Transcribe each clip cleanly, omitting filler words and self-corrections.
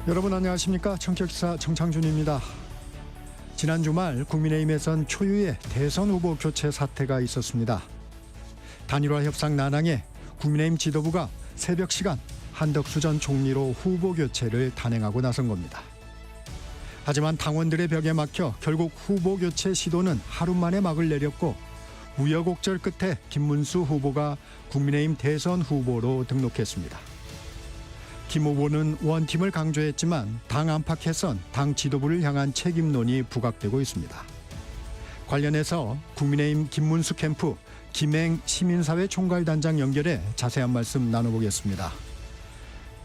여러분 안녕하십니까? 청격기사 정창준입니다. 지난 주말 국민의힘에선 초유의 대선 후보 교체 사태가 있었습니다. 단일화 협상 난항에 국민의힘 지도부가 새벽 시간 한덕수 전 총리로 후보 교체를 단행하고 나선 겁니다. 하지만 당원들의 벽에 막혀 결국 후보 교체 시도는 하루 만에 막을 내렸고 우여곡절 끝에 김문수 후보가 국민의힘 대선 후보로 등록했습니다. 김 후보는 원팀을 강조했지만 당 안팎에선 당 지도부를 향한 책임론이 부각되고 있습니다. 관련해서 국민의힘 김문수 캠프 김행 시민사회 총괄단장 연결해 자세한 말씀 나눠보겠습니다.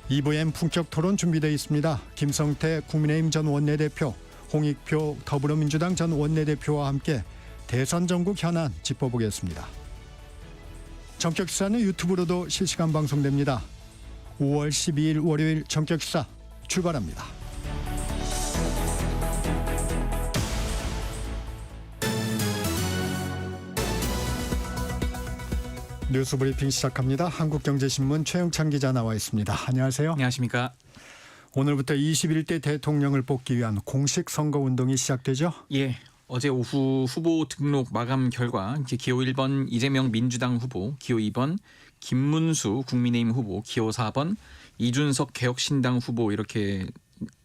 2부엔 품격 토론 준비되어 있습니다. 김성태 국민의힘 전 원내대표, 홍익표 더불어민주당 전 원내대표와 함께 대선 전국 현안 짚어보겠습니다. 전격기사는 유튜브로도 실시간 방송됩니다. 5월 12일 월요일 전격기사 출발합니다. 뉴스브리핑 시작합니다. 한국경제신문 최영찬 기자 나와 있습니다. 안녕하세요. 안녕하십니까. 오늘부터 21대 대통령을 뽑기 위한 공식 선거운동이 시작되죠? 예. 어제 오후 후보 등록 마감 결과 기호 1번 이재명 민주당 후보, 기호 2번 김문수 국민의힘 후보, 기호 4번 이준석 개혁신당 후보 이렇게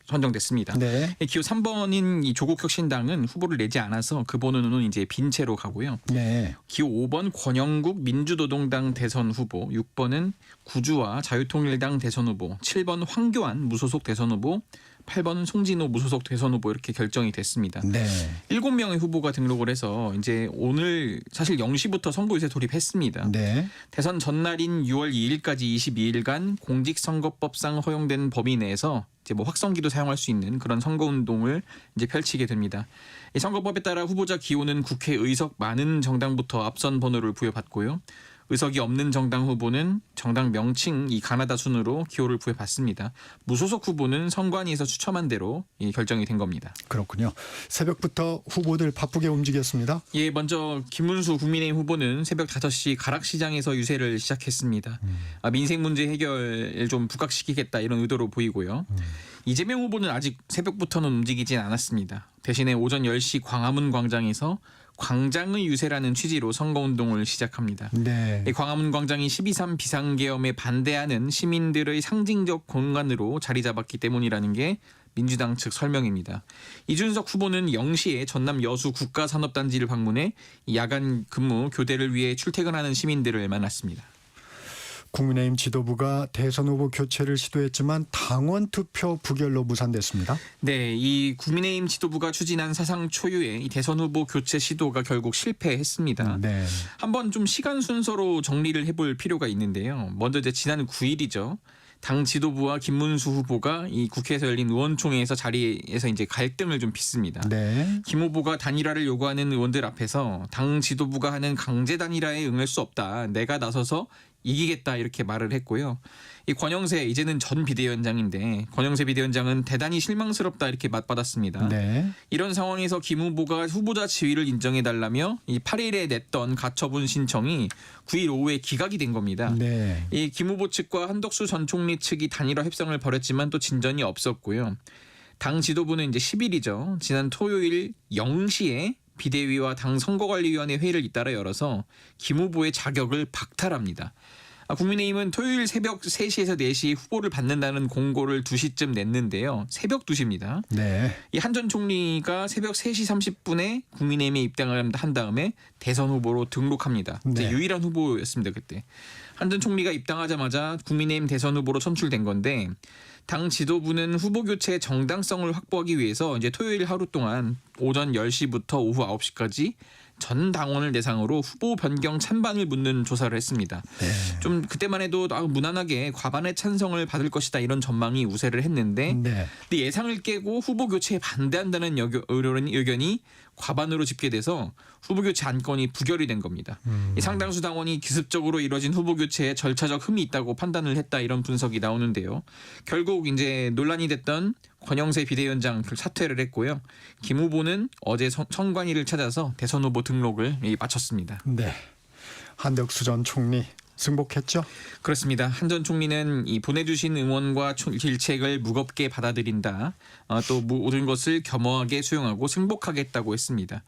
선정됐습니다. 네. 기호 3번인 이 조국혁신당은 후보를 내지 않아서 그 번호는 이제 빈 채로 가고요. 네. 기호 5번 권영국 민주노동당 대선 후보, 6번은 구주와 자유통일당 대선 후보, 7번 황교안 무소속 대선 후보, 8번 송진호 무소속 대선 후보 이렇게 결정이 됐습니다. 네. 7명의 후보가 등록을 해서 이제 오늘 사실 0시부터 선거유세 돌입했습니다. 네. 대선 전날인 6월 2일까지 22일간 공직선거법상 허용된 범위 내에서 이제 뭐 확성기도 사용할 수 있는 그런 선거운동을 이제 펼치게 됩니다. 이 선거법에 따라 후보자 기호는 국회 의석 많은 정당부터 앞선 번호를 부여받고요. 의석이 없는 정당 후보는 정당 명칭 이 가나다 순으로 기호를 부여받습니다. 무소속 후보는 선관위에서 추첨한 대로 결정이 된 겁니다. 그렇군요. 새벽부터 후보들 바쁘게 움직였습니다. 예, 먼저 김문수 국민의힘 후보는 새벽 5시 가락시장에서 유세를 시작했습니다. 민생 문제 해결을 좀 부각시키겠다 이런 의도로 보이고요. 이재명 후보는 아직 새벽부터는 움직이진 않았습니다. 대신에 오전 10시 광화문 광장에서 광장의 유세라는 취지로 선거운동을 시작합니다. 네. 이 광화문 광장이 12.3 비상계엄에 반대하는 시민들의 상징적 공간으로 자리 잡았기 때문이라는 게 민주당 측 설명입니다. 이준석 후보는 0시에 전남 여수 국가산업단지를 방문해 야간 근무 교대를 위해 출퇴근하는 시민들을 만났습니다. 국민의힘 지도부가 대선 후보 교체를 시도했지만 당원 투표 부결로 무산됐습니다. 네, 이 국민의힘 지도부가 추진한 사상 초유의 이 대선 후보 교체 시도가 결국 실패했습니다. 네. 한번 좀 시간 순서로 정리를 해볼 필요가 있는데요. 먼저 이제 지난 9일이죠. 당 지도부와 김문수 후보가 이 국회에서 열린 의원총회에서 자리에서 이제 갈등을 좀 빚습니다. 네. 김 후보가 단일화를 요구하는 의원들 앞에서 당 지도부가 하는 강제 단일화에 응할 수 없다. 내가 나서서 이기겠다 이렇게 말을 했고요. 이 권영세 이제는 전 비대위원장인데 권영세 비대위원장은 대단히 실망스럽다 이렇게 맞받았습니다. 네. 이런 상황에서 김 후보가 후보자 지위를 인정해달라며 이 8일에 냈던 가처분 신청이 9일 오후에 기각이 된 겁니다. 네. 이 김 후보 측과 한덕수 전 총리 측이 단일화 협상을 벌였지만 또 진전이 없었고요. 당 지도부는 이제 10일이죠. 지난 토요일 0시에 비대위와 당 선거관리위원회 회의를 잇따라 열어서 김 후보의 자격을 박탈합니다. 국민의힘은 토요일 새벽 3시에서 4시 후보를 받는다는 공고를 2시쯤 냈는데요. 새벽 2시입니다. 네. 이 한 전 총리가 새벽 3시 30분에 국민의힘에 입당을 한 다음에 대선 후보로 등록합니다. 네. 유일한 후보였습니다. 그때. 한 전 총리가 입당하자마자 국민의힘 대선 후보로 선출된 건데 당 지도부는 후보 교체의 정당성을 확보하기 위해서 이제 토요일 하루 동안 오전 10시부터 오후 9시까지 전 당원을 대상으로 후보 변경 찬반을 묻는 조사를 했습니다. 네. 좀 그때만 해도 무난하게 과반의 찬성을 받을 것이다 이런 전망이 우세를 했는데 네. 근데 예상을 깨고 후보 교체에 반대한다는 의견이 과반으로 집계돼서 후보 교체 안건이 부결이 된 겁니다. 이 상당수 당원이 기습적으로 이뤄진 후보 교체에 절차적 흠이 있다고 판단을 했다 이런 분석이 나오는데요. 결국 이제 논란이 됐던 권영세 비대위원장 사퇴를 했고요. 김 후보는 어제 선관위를 찾아서 대선 후보 등록을 마쳤습니다. 네. 한덕수 전 총리 승복했죠? 그렇습니다. 한 전 총리는 이 보내주신 응원과 질책을 무겁게 받아들인다. 또 모든 것을 겸허하게 수용하고 승복하겠다고 했습니다.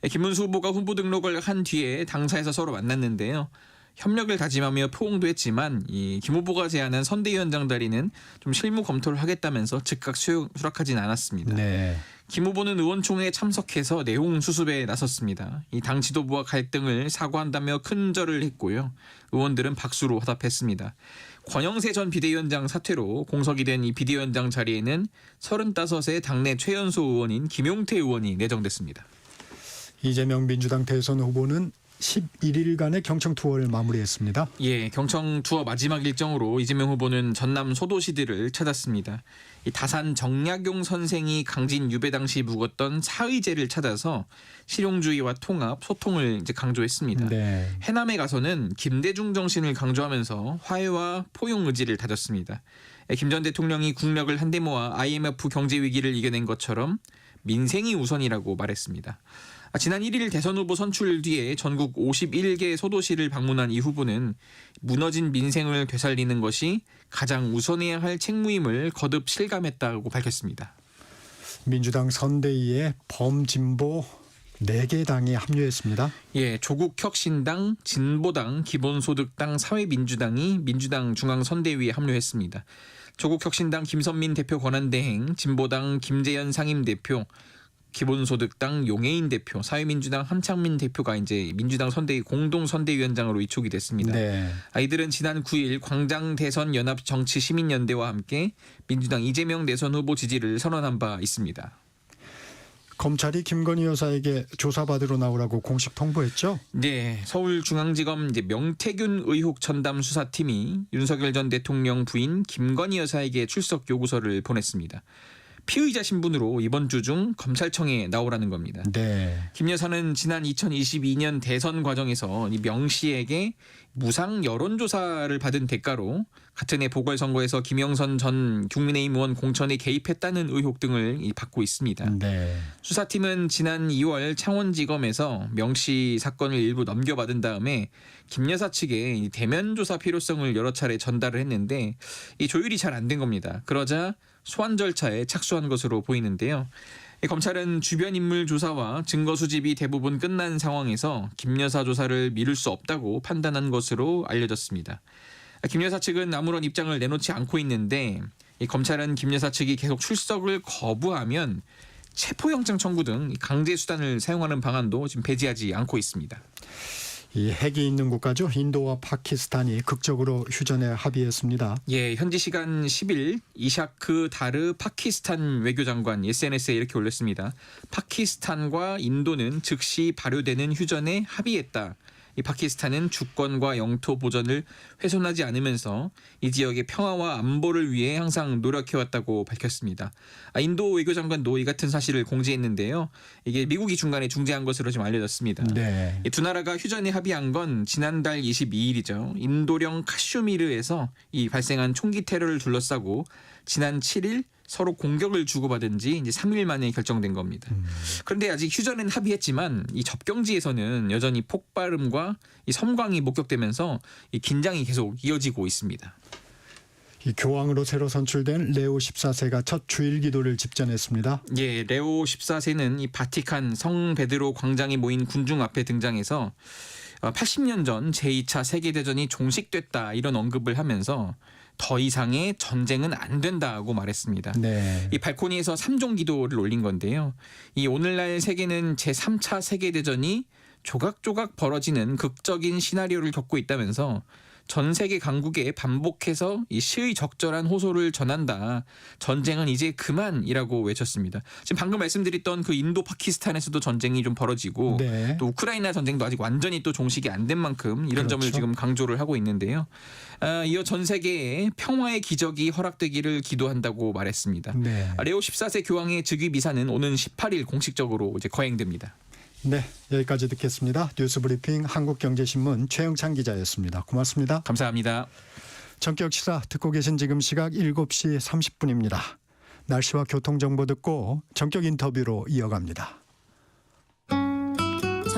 김문수 후보가 후보 등록을 한 뒤에 당사에서 서로 만났는데요. 협력을 다짐하며 포옹도 했지만 이 김 후보가 제안한 선대위원장 자리는 좀 실무 검토를 하겠다면서 즉각 수락하진 않았습니다. 네. 김 후보는 의원총회에 참석해서 내용 수습에 나섰습니다. 이 당 지도부와 갈등을 사과한다며 큰 절을 했고요. 의원들은 박수로 화답했습니다. 권영세 전 비대위원장 사퇴로 공석이 된 이 비대위원장 자리에는 35세 당내 최연소 의원인 김용태 의원이 내정됐습니다. 이재명 민주당 대선 후보는 11일간의 경청 투어를 마무리했습니다. 예, 경청 투어 마지막 일정으로 이재명 후보는 전남 소도시들을 찾았습니다. 이 다산 정약용 선생이 강진 유배 당시 묵었던 사의제를 찾아서 실용주의와 통합, 소통을 이제 강조했습니다. 네. 해남에 가서는 김대중 정신을 강조하면서 화해와 포용 의지를 다졌습니다. 김 전 대통령이 국력을 한데 모아 IMF 경제 위기를 이겨낸 것처럼 민생이 우선이라고 말했습니다. 지난 1일 대선 후보 선출 뒤에 전국 51개 소도시를 방문한 이 후보는 무너진 민생을 되살리는 것이 가장 우선해야 할 책무임을 거듭 실감했다고 밝혔습니다. 민주당 선대위에 범진보 4개 당이 합류했습니다. 예, 조국혁신당, 진보당, 기본소득당, 사회민주당이 민주당 중앙선대위에 합류했습니다. 조국혁신당 김선민 대표 권한대행, 진보당 김재현 상임대표, 기본소득당 용해인 대표, 사회민주당 함창민 대표가 이제 민주당 선대위 공동 선대위원장으로 위촉이 됐습니다. 네. 이들은 지난 9일 광장 대선 연합 정치 시민연대와 함께 민주당 이재명 대선 후보 지지를 선언한 바 있습니다. 검찰이 김건희 여사에게 조사받으러 나오라고 공식 통보했죠? 네, 서울중앙지검 이제 명태균 의혹 전담 수사팀이 윤석열 전 대통령 부인 김건희 여사에게 출석 요구서를 보냈습니다. 피의자 신분으로 이번 주 중 검찰청에 나오라는 겁니다. 네. 김 여사는 지난 2022년 대선 과정에서 이 명 씨에게 무상 여론조사를 받은 대가로 같은 해 보궐선거에서 김영선 전 국민의힘 의원 공천에 개입했다는 의혹 등을 받고 있습니다. 네. 수사팀은 지난 2월 창원지검에서 명 씨 사건을 일부 넘겨받은 다음에 김 여사 측에 대면 조사 필요성을 여러 차례 전달을 했는데 이 조율이 잘 안 된 겁니다. 그러자 소환 절차에 착수한 것으로 보이는데요. 검찰은 주변 인물 조사와 증거 수집이 대부분 끝난 상황에서 김 여사 조사를 미룰 수 없다고 판단한 것으로 알려졌습니다. 김 여사 측은 아무런 입장을 내놓지 않고 있는데 검찰은 김 여사 측이 계속 출석을 거부하면 체포영장 청구 등 강제 수단을 사용하는 방안도 지금 배제하지 않고 있습니다. 이 핵이 있는 국가죠. 인도와 파키스탄이 극적으로 휴전에 합의했습니다. 예, 현지 시간 10일 이샤크 다르 파키스탄 외교장관 SNS에 이렇게 올렸습니다. 파키스탄과 인도는 즉시 발효되는 휴전에 합의했다. 이 파키스탄은 주권과 영토 보전을 훼손하지 않으면서 이 지역의 평화와 안보를 위해 항상 노력해왔다고 밝혔습니다. 인도 외교장관도 이 같은 사실을 공지했는데요. 이게 미국이 중간에 중재한 것으로 지금 알려졌습니다. 네. 두 나라가 휴전에 합의한 건 지난달 22일이죠. 인도령 카슈미르에서 이 발생한 총기 테러를 둘러싸고 지난 7일 서로 공격을 주고받은 지 이제 3일 만에 결정된 겁니다. 그런데 아직 휴전은 합의했지만 이 접경지에서는 여전히 폭발음과 이 섬광이 목격되면서 이 긴장이 계속 이어지고 있습니다. 이 교황으로 새로 선출된 레오 14세가 첫 주일 기도를 집전했습니다. 예, 레오 14세는 이 바티칸 성 베드로 광장에 모인 군중 앞에 등장해서 80년 전 제2차 세계대전이 종식됐다 이런 언급을 하면서 더 이상의 전쟁은 안 된다고 말했습니다. 네. 이 발코니에서 3종 기도를 올린 건데요. 이 오늘날 세계는 제3차 세계대전이 조각조각 벌어지는 극적인 시나리오를 겪고 있다면서 전 세계 강국에 반복해서 이 시의 적절한 호소를 전한다. 전쟁은 이제 그만이라고 외쳤습니다. 지금 방금 말씀드렸던 그 인도 파키스탄에서도 전쟁이 좀 벌어지고 네. 또 우크라이나 전쟁도 아직 완전히 또 종식이 안 된 만큼 이런 그렇죠. 점을 지금 강조를 하고 있는데요. 이어 전 세계에 평화의 기적이 허락되기를 기도한다고 말했습니다. 네. 레오 14세 교황의 즉위 미사는 오는 18일 공식적으로 이제 거행됩니다. 네, 여기까지 듣겠습니다. 뉴스브리핑 한국경제신문 최영찬 기자였습니다. 고맙습니다. 감사합니다. 전격 시사 듣고 계신 지금 시각 7시 30분입니다. 날씨와 교통정보 듣고 전격 인터뷰로 이어갑니다.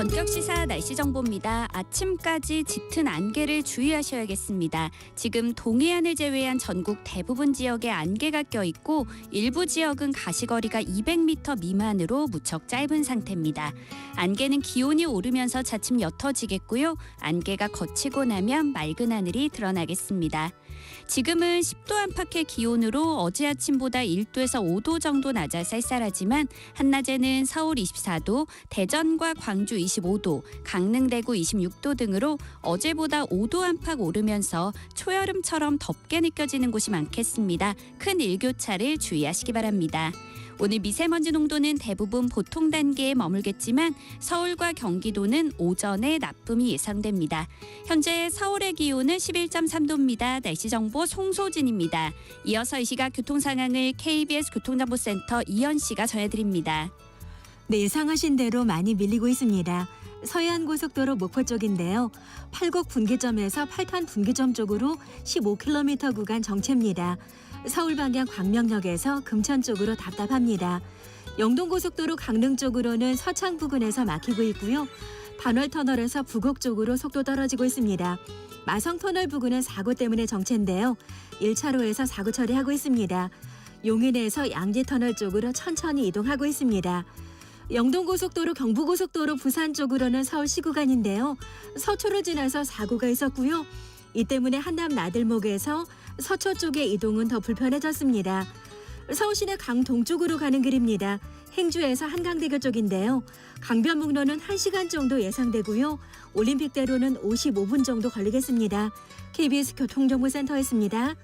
전격시사 날씨 정보입니다. 아침까지 짙은 안개를 주의하셔야겠습니다. 지금 동해안을 제외한 전국 대부분 지역에 안개가 껴있고 일부 지역은 가시거리가 200m 미만으로 무척 짧은 상태입니다. 안개는 기온이 오르면서 차츰 옅어지겠고요. 안개가 걷히고 나면 맑은 하늘이 드러나겠습니다. 지금은 10도 안팎의 기온으로 어제 아침보다 1도에서 5도 정도 낮아 쌀쌀하지만 한낮에는 서울 24도, 대전과 광주 25도, 강릉 대구 26도 등으로 어제보다 5도 안팎 오르면서 초여름처럼 덥게 느껴지는 곳이 많겠습니다. 큰 일교차를 주의하시기 바랍니다. 오늘 미세먼지 농도는 대부분 보통 단계에 머물겠지만 서울과 경기도는 오전에 나쁨이 예상됩니다. 현재 서울의 기온은 11.3도입니다. 날씨 정보 송소진입니다. 이어서 이 시각 교통 상황을 KBS 교통정보센터 이현 씨가 전해드립니다. 네, 예상하신 대로 많이 밀리고 있습니다. 서해안고속도로 목포 쪽인데요. 팔곡 분기점에서 8탄 분기점 쪽으로 15km 구간 정체입니다. 서울 방향 광명역에서 금천 쪽으로 답답합니다. 영동고속도로 강릉 쪽으로는 서창 부근에서 막히고 있고요. 반월터널에서 부곡 쪽으로 속도 떨어지고 있습니다. 마성터널 부근은 사고 때문에 정체인데요. 1차로에서 사고 처리하고 있습니다. 용인에서 양지터널 쪽으로 천천히 이동하고 있습니다. 영동고속도로 경부고속도로 부산 쪽으로는 서울시 구간인데요. 서초를 지나서 사고가 있었고요. 이 때문에 한남 나들목에서 서초 쪽의 이동은 더 불편해졌습니다. 서울시내 강동쪽으로 가는 길입니다. 행주에서 한강대교 쪽인데요. 강변북로는 1시간 정도 예상되고요. 올림픽대로는 55분 정도 걸리겠습니다. KBS 교통정보센터였습니다.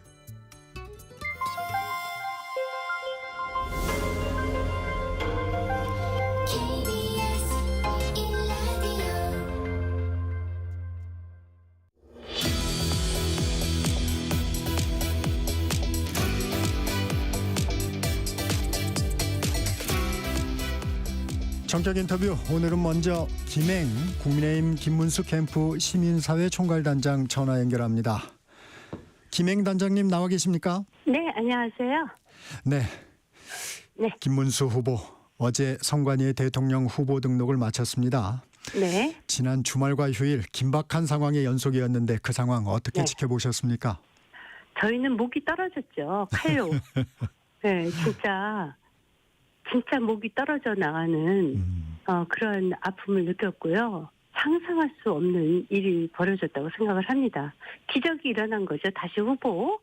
전격 인터뷰 오늘은 먼저 김행 국민의힘 김문수 캠프 시민사회 총괄단장 전화 연결합니다. 김행 단장님 나와 계십니까? 네, 안녕하세요. 네. 네. 김문수 후보 어제 선관위의 대통령 후보 등록을 마쳤습니다. 네. 지난 주말과 휴일 긴박한 상황의 연속이었는데 그 상황 어떻게 네. 지켜보셨습니까? 저희는 목이 떨어졌죠. 칼로. 네, 진짜 목이 떨어져 나가는 그런 아픔을 느꼈고요. 상상할 수 없는 일이 벌어졌다고 생각을 합니다. 기적이 일어난 거죠. 다시 후보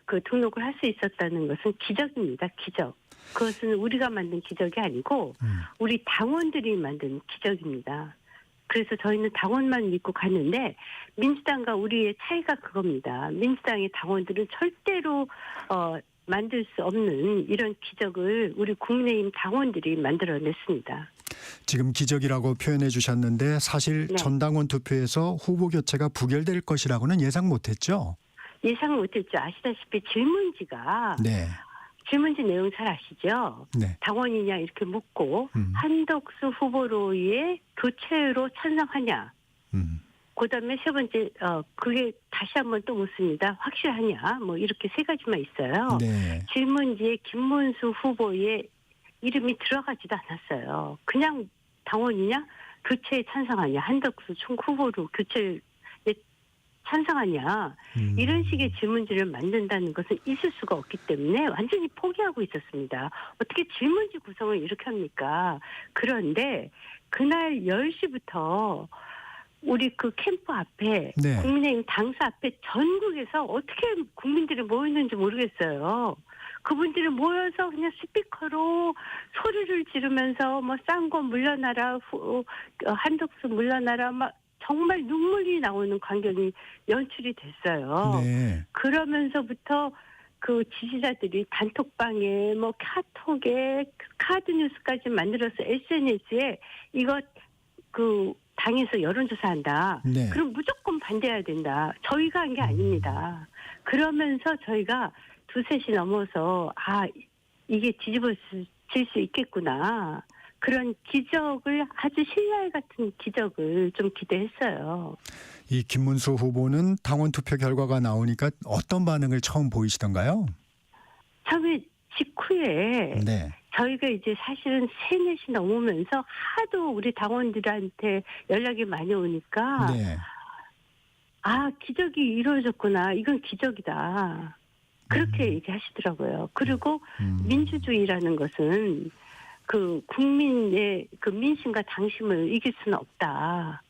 등록을 할 수 있었다는 것은 기적입니다. 기적. 그것은 우리가 만든 기적이 아니고 우리 당원들이 만든 기적입니다. 그래서 저희는 당원만 믿고 갔는데 민주당과 우리의 차이가 그겁니다. 민주당의 당원들은 절대로 만들 수 없는 이런 기적을 우리 국민의힘 당원들이 만들어냈습니다. 지금 기적이라고 표현해 주셨는데 사실 네. 전당원 투표에서 후보 교체가 부결될 것이라고는 예상 못했죠? 예상 못했죠. 아시다시피 질문지가 네. 질문지 내용 잘 아시죠? 네. 당원이냐 이렇게 묻고 한덕수 후보로의 교체로 찬성하냐. 그다음에 세 번째 그게 다시 한번 또 묻습니다. 확실하냐? 뭐 이렇게 세 가지만 있어요. 네. 질문지에 김문수 후보의 이름이 들어가지도 않았어요. 그냥 당원이냐? 교체에 찬성하냐? 한덕수 총 후보로 교체에 찬성하냐? 이런 식의 질문지를 만든다는 것은 있을 수가 없기 때문에 완전히 포기하고 있었습니다. 어떻게 질문지 구성을 이렇게 합니까? 그런데 그날 10시부터 우리 캠프 앞에 네. 국민의힘 당사 앞에 전국에서 어떻게 국민들이 모였는지 모르겠어요. 그분들이 모여서 그냥 스피커로 소리를 지르면서 뭐 싼 거 물러나라, 한덕수 물러나라, 막 정말 눈물이 나오는 광경이 연출이 됐어요. 네. 그러면서부터 그 지지자들이 단톡방에 뭐 카톡에 카드뉴스까지 만들어서 SNS에 이거 당에서 여론조사한다. 네. 그럼 무조건 반대해야 된다. 저희가 한 게 아닙니다. 그러면서 저희가 2-3시 넘어서 이게 뒤집어질 수 있겠구나. 그런 기적을 아주 신랄 같은 기적을 좀 기대했어요. 이 김문수 후보는 당원 투표 결과가 나오니까 어떤 반응을 처음 보이시던가요? 처음에 직후에 네. 저희가 이제 사실은 3-4시 넘으면서 하도 우리 당원들한테 연락이 많이 오니까 네. 아, 기적이 이루어졌구나. 이건 기적이다. 그렇게 얘기하시더라고요. 그리고 민주주의라는 것은 그 국민의 그 민심과 당심을 이길 수는 없다.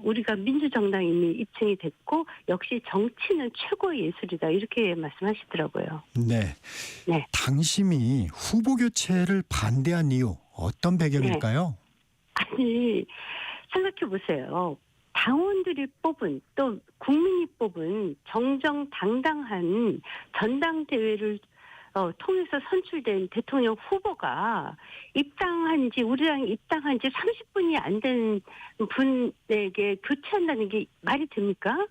우리가 민주정당임이 입증이 됐고 역시 정치는 최고의 예술이다. 이렇게 말씀하시더라고요. 네. 네. 당심이 후보 교체를 반대한 이유 어떤 배경일까요? 아니, 생각해 보세요. 당원들이 뽑은 또 국민이 뽑은 정정당당한 전당대회를 통해서 선출된 대통령 후보가 우리 당에 입당한 지 30분이 안 된 분에게 교체한다는 게 말이 됩니까?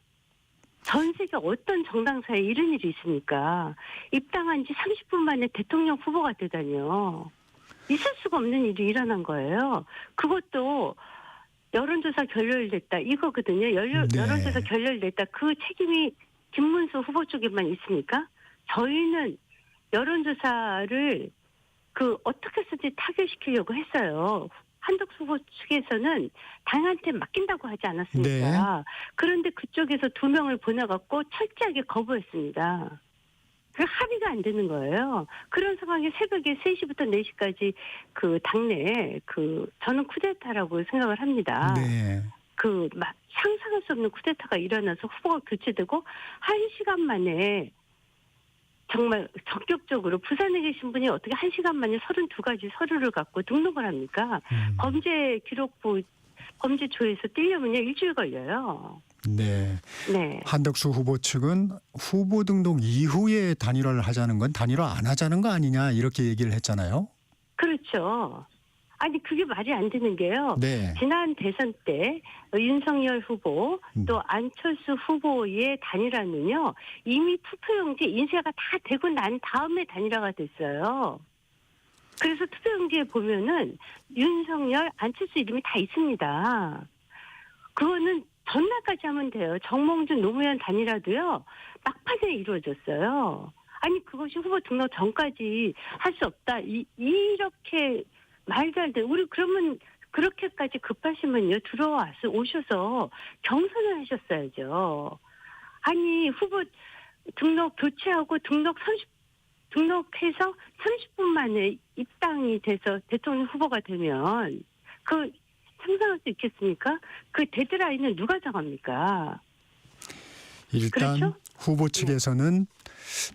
전 세계 어떤 정당사에 이런 일이 있습니까? 입당한 지 30분 만에 대통령 후보가 되다니요. 있을 수가 없는 일이 일어난 거예요. 그것도 여론조사 결렬됐다 이거거든요. 네. 여론조사 결렬됐다. 그 책임이 김문수 후보 쪽에만 있습니까? 저희는 여론조사를 어떻게 쓰지 타결시키려고 했어요. 한덕수 후보 측에서는 당한테 맡긴다고 하지 않았습니까? 네. 그런데 그쪽에서 2명을 보내갖고 철저하게 거부했습니다. 합의가 안 되는 거예요. 그런 상황에 새벽에 3시부터 4시까지 당내에 저는 쿠데타라고 생각을 합니다. 네. 상상할 수 없는 쿠데타가 일어나서 후보가 교체되고 1시간 만에 정말 전격적으로 부산에 계신 분이 어떻게 1시간 만에 32가지 서류를 갖고 등록을 합니까? 범죄기록부 범죄조에서 떼려면요 일주일 걸려요. 네. 네. 한덕수 후보 측은 후보 등록 이후에 단일화를 하자는 건 단일화 안 하자는 거 아니냐 이렇게 얘기를 했잖아요. 그렇죠. 아니 그게 말이 안 되는 게요. 네. 지난 대선 때 윤석열 후보 또 안철수 후보의 단일화는요. 이미 투표용지 인쇄가 다 되고 난 다음에 단일화가 됐어요. 그래서 투표용지에 보면은 윤석열, 안철수 이름이 다 있습니다. 그거는 전날까지 하면 돼요. 정몽준, 노무현 단일화도요. 막판에 이루어졌어요. 아니 그것이 후보 등록 전까지 할 수 없다. 이렇게 말도 안 돼. 우리 그러면 그렇게까지 급하시면요. 오셔서 경선을 하셨어야죠. 아니 후보 등록 교체하고 등록해서 30분 만에 입당이 돼서 대통령 후보가 되면 상상할 수 있겠습니까? 그 데드라인은 누가 정합니까? 일단 그렇죠? 후보 측에서는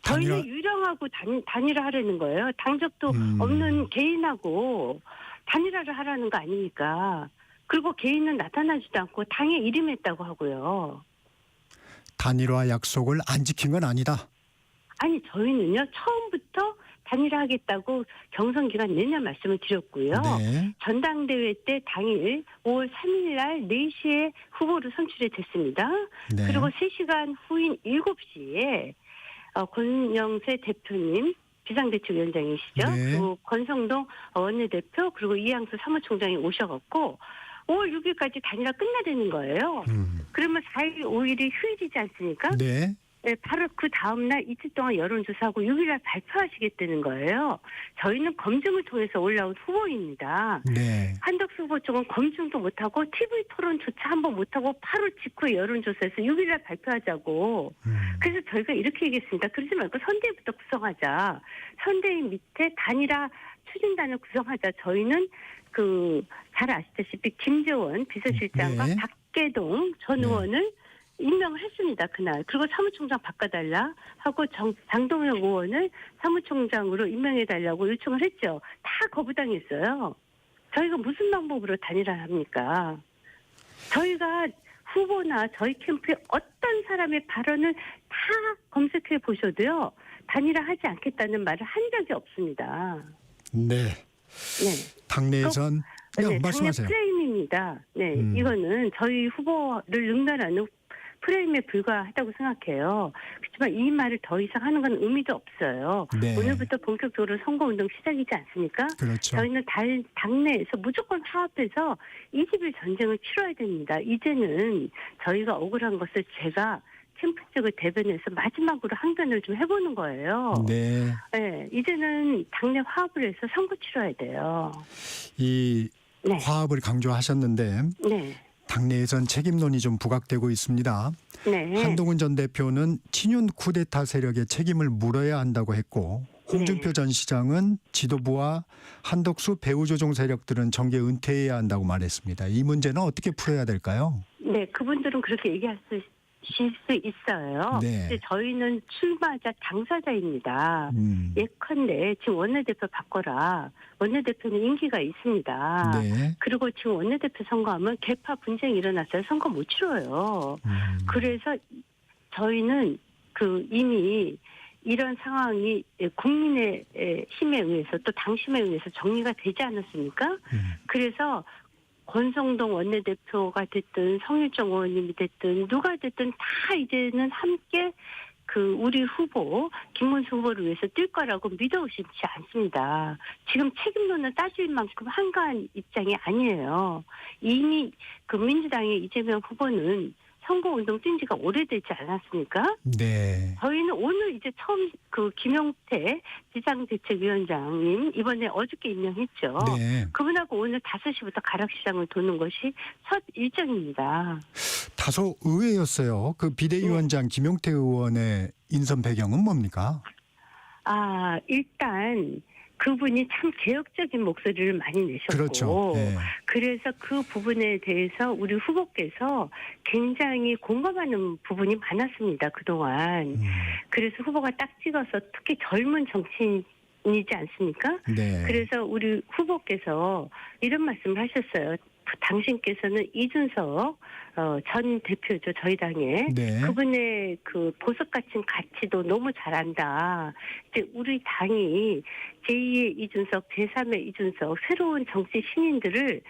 단일화 저희는 유령하고 단일화 하라는 거예요. 당적도 없는 개인하고 단일화를 하라는 거 아닙니까? 그리고 개인은 나타나지도 않고 당에 이름했다고 하고요. 단일화 약속을 안 지킨 건 아니다. 아니 저희는요. 처음부터 단일화하겠다고 경선 기간 내내 말씀을 드렸고요. 네. 전당대회 때 당일 5월 3일 날 4시에 후보로 선출이 됐습니다. 네. 그리고 3시간 후인 7시에 권영세 대표님 비상대책위원장이시죠. 네. 그리고 권성동 원내대표 그리고 이양수 사무총장이 오셔갖고 5월 6일까지 단일화 끝나되는 거예요. 그러면 4일 5일이 휴일이지 않습니까? 네. 네, 바로 그 다음날 이틀 동안 여론조사하고 6일날 발표하시겠다는 거예요. 저희는 검증을 통해서 올라온 후보입니다. 네. 한덕수 후보 쪽은 검증도 못하고 TV 토론조차 한번 못하고 8월 직후에 여론조사에서 6일날 발표하자고. 그래서 저희가 이렇게 얘기했습니다. 그러지 말고 선대위부터 구성하자. 선대위 밑에 단일화 추진단을 구성하자. 저희는 잘 아시다시피 김재원 비서실장과 네. 박계동 전 네. 의원을 임명을 했습니다. 그날. 그리고 사무총장 바꿔달라 하고 장동영 의원을 사무총장으로 임명해달라고 요청을 했죠. 다 거부당했어요. 저희가 무슨 방법으로 단일화를 합니까? 저희가 후보나 저희 캠프의 어떤 사람의 발언을 다 검색해 보셔도요. 단일화하지 않겠다는 말을 한 적이 없습니다. 네. 네. 당내에선 네, 말씀하세요. 당내 프레임입니다. 네, 이거는 저희 후보를 능멸하는 프레임에 불과하다고 생각해요. 그렇지만 이 말을 더 이상 하는 건 의미도 없어요. 네. 오늘부터 본격적으로 선거운동 시작이지 않습니까? 그렇죠. 저희는 당내에서 무조건 화합해서 20일 전쟁을 치러야 됩니다. 이제는 저희가 억울한 것을 제가 캠프 쪽을 대변해서 마지막으로 항변을 좀 해보는 거예요. 네. 네, 이제는 당내 화합을 해서 선거 치러야 돼요. 이 네. 화합을 강조하셨는데 네. 당내에선 책임론이 좀 부각되고 있습니다. 네. 한동훈 전 대표는 친윤 쿠데타 세력의 책임을 물어야 한다고 했고 홍준표 네. 전 시장은 지도부와 한덕수 배후조종 세력들은 정계 은퇴해야 한다고 말했습니다. 이 문제는 어떻게 풀어야 될까요? 네, 그분들은 그렇게 얘기할 수 있어요. 네. 근데 저희는 출마자 당사자입니다. 예컨대 지금 원내대표 바꿔라. 원내대표는 임기가 있습니다. 네. 그리고 지금 원내대표 선거하면 개파 분쟁이 일어났어요. 선거 못 치러요. 그래서 저희는 이미 이런 상황이 국민의 힘에 의해서 또 당심에 의해서 정리가 되지 않았습니까? 그래서 권성동 원내대표가 됐든 성일정 의원님이 됐든 누가 됐든 다 이제는 함께 우리 후보 김문수 후보를 위해서 뛸 거라고 믿어 의심치 않습니다. 지금 책임론을 따질 만큼 한가한 입장이 아니에요. 이미 민주당의 이재명 후보는 선거운동 뛴 지가 오래되지 않았습니까? 네. 저희는 오늘 이제 처음 김용태 비상대책위원장님 이번에 어저께 임명했죠. 네. 그분하고 오늘 5시부터 가락시장을 도는 것이 첫 일정입니다. 다소 의외였어요. 그 비대위원장 김용태 의원의 인선 배경은 뭡니까? 일단 그분이 참 개혁적인 목소리를 많이 내셨고 그렇죠. 네. 그래서 그 부분에 대해서 우리 후보께서 굉장히 공감하는 부분이 많았습니다. 그동안. 그래서 후보가 딱 찍어서 특히 젊은 정치인이지 않습니까? 네. 그래서 우리 후보께서 이런 말씀을 하셨어요. 당신께서는 이준석 전 대표죠. 저희 당에. 네. 그분의 보석 같은 가치도 너무 잘한다. 이제 우리 당이 제2의 이준석, 제3의 이준석, 새로운 정치 신인들을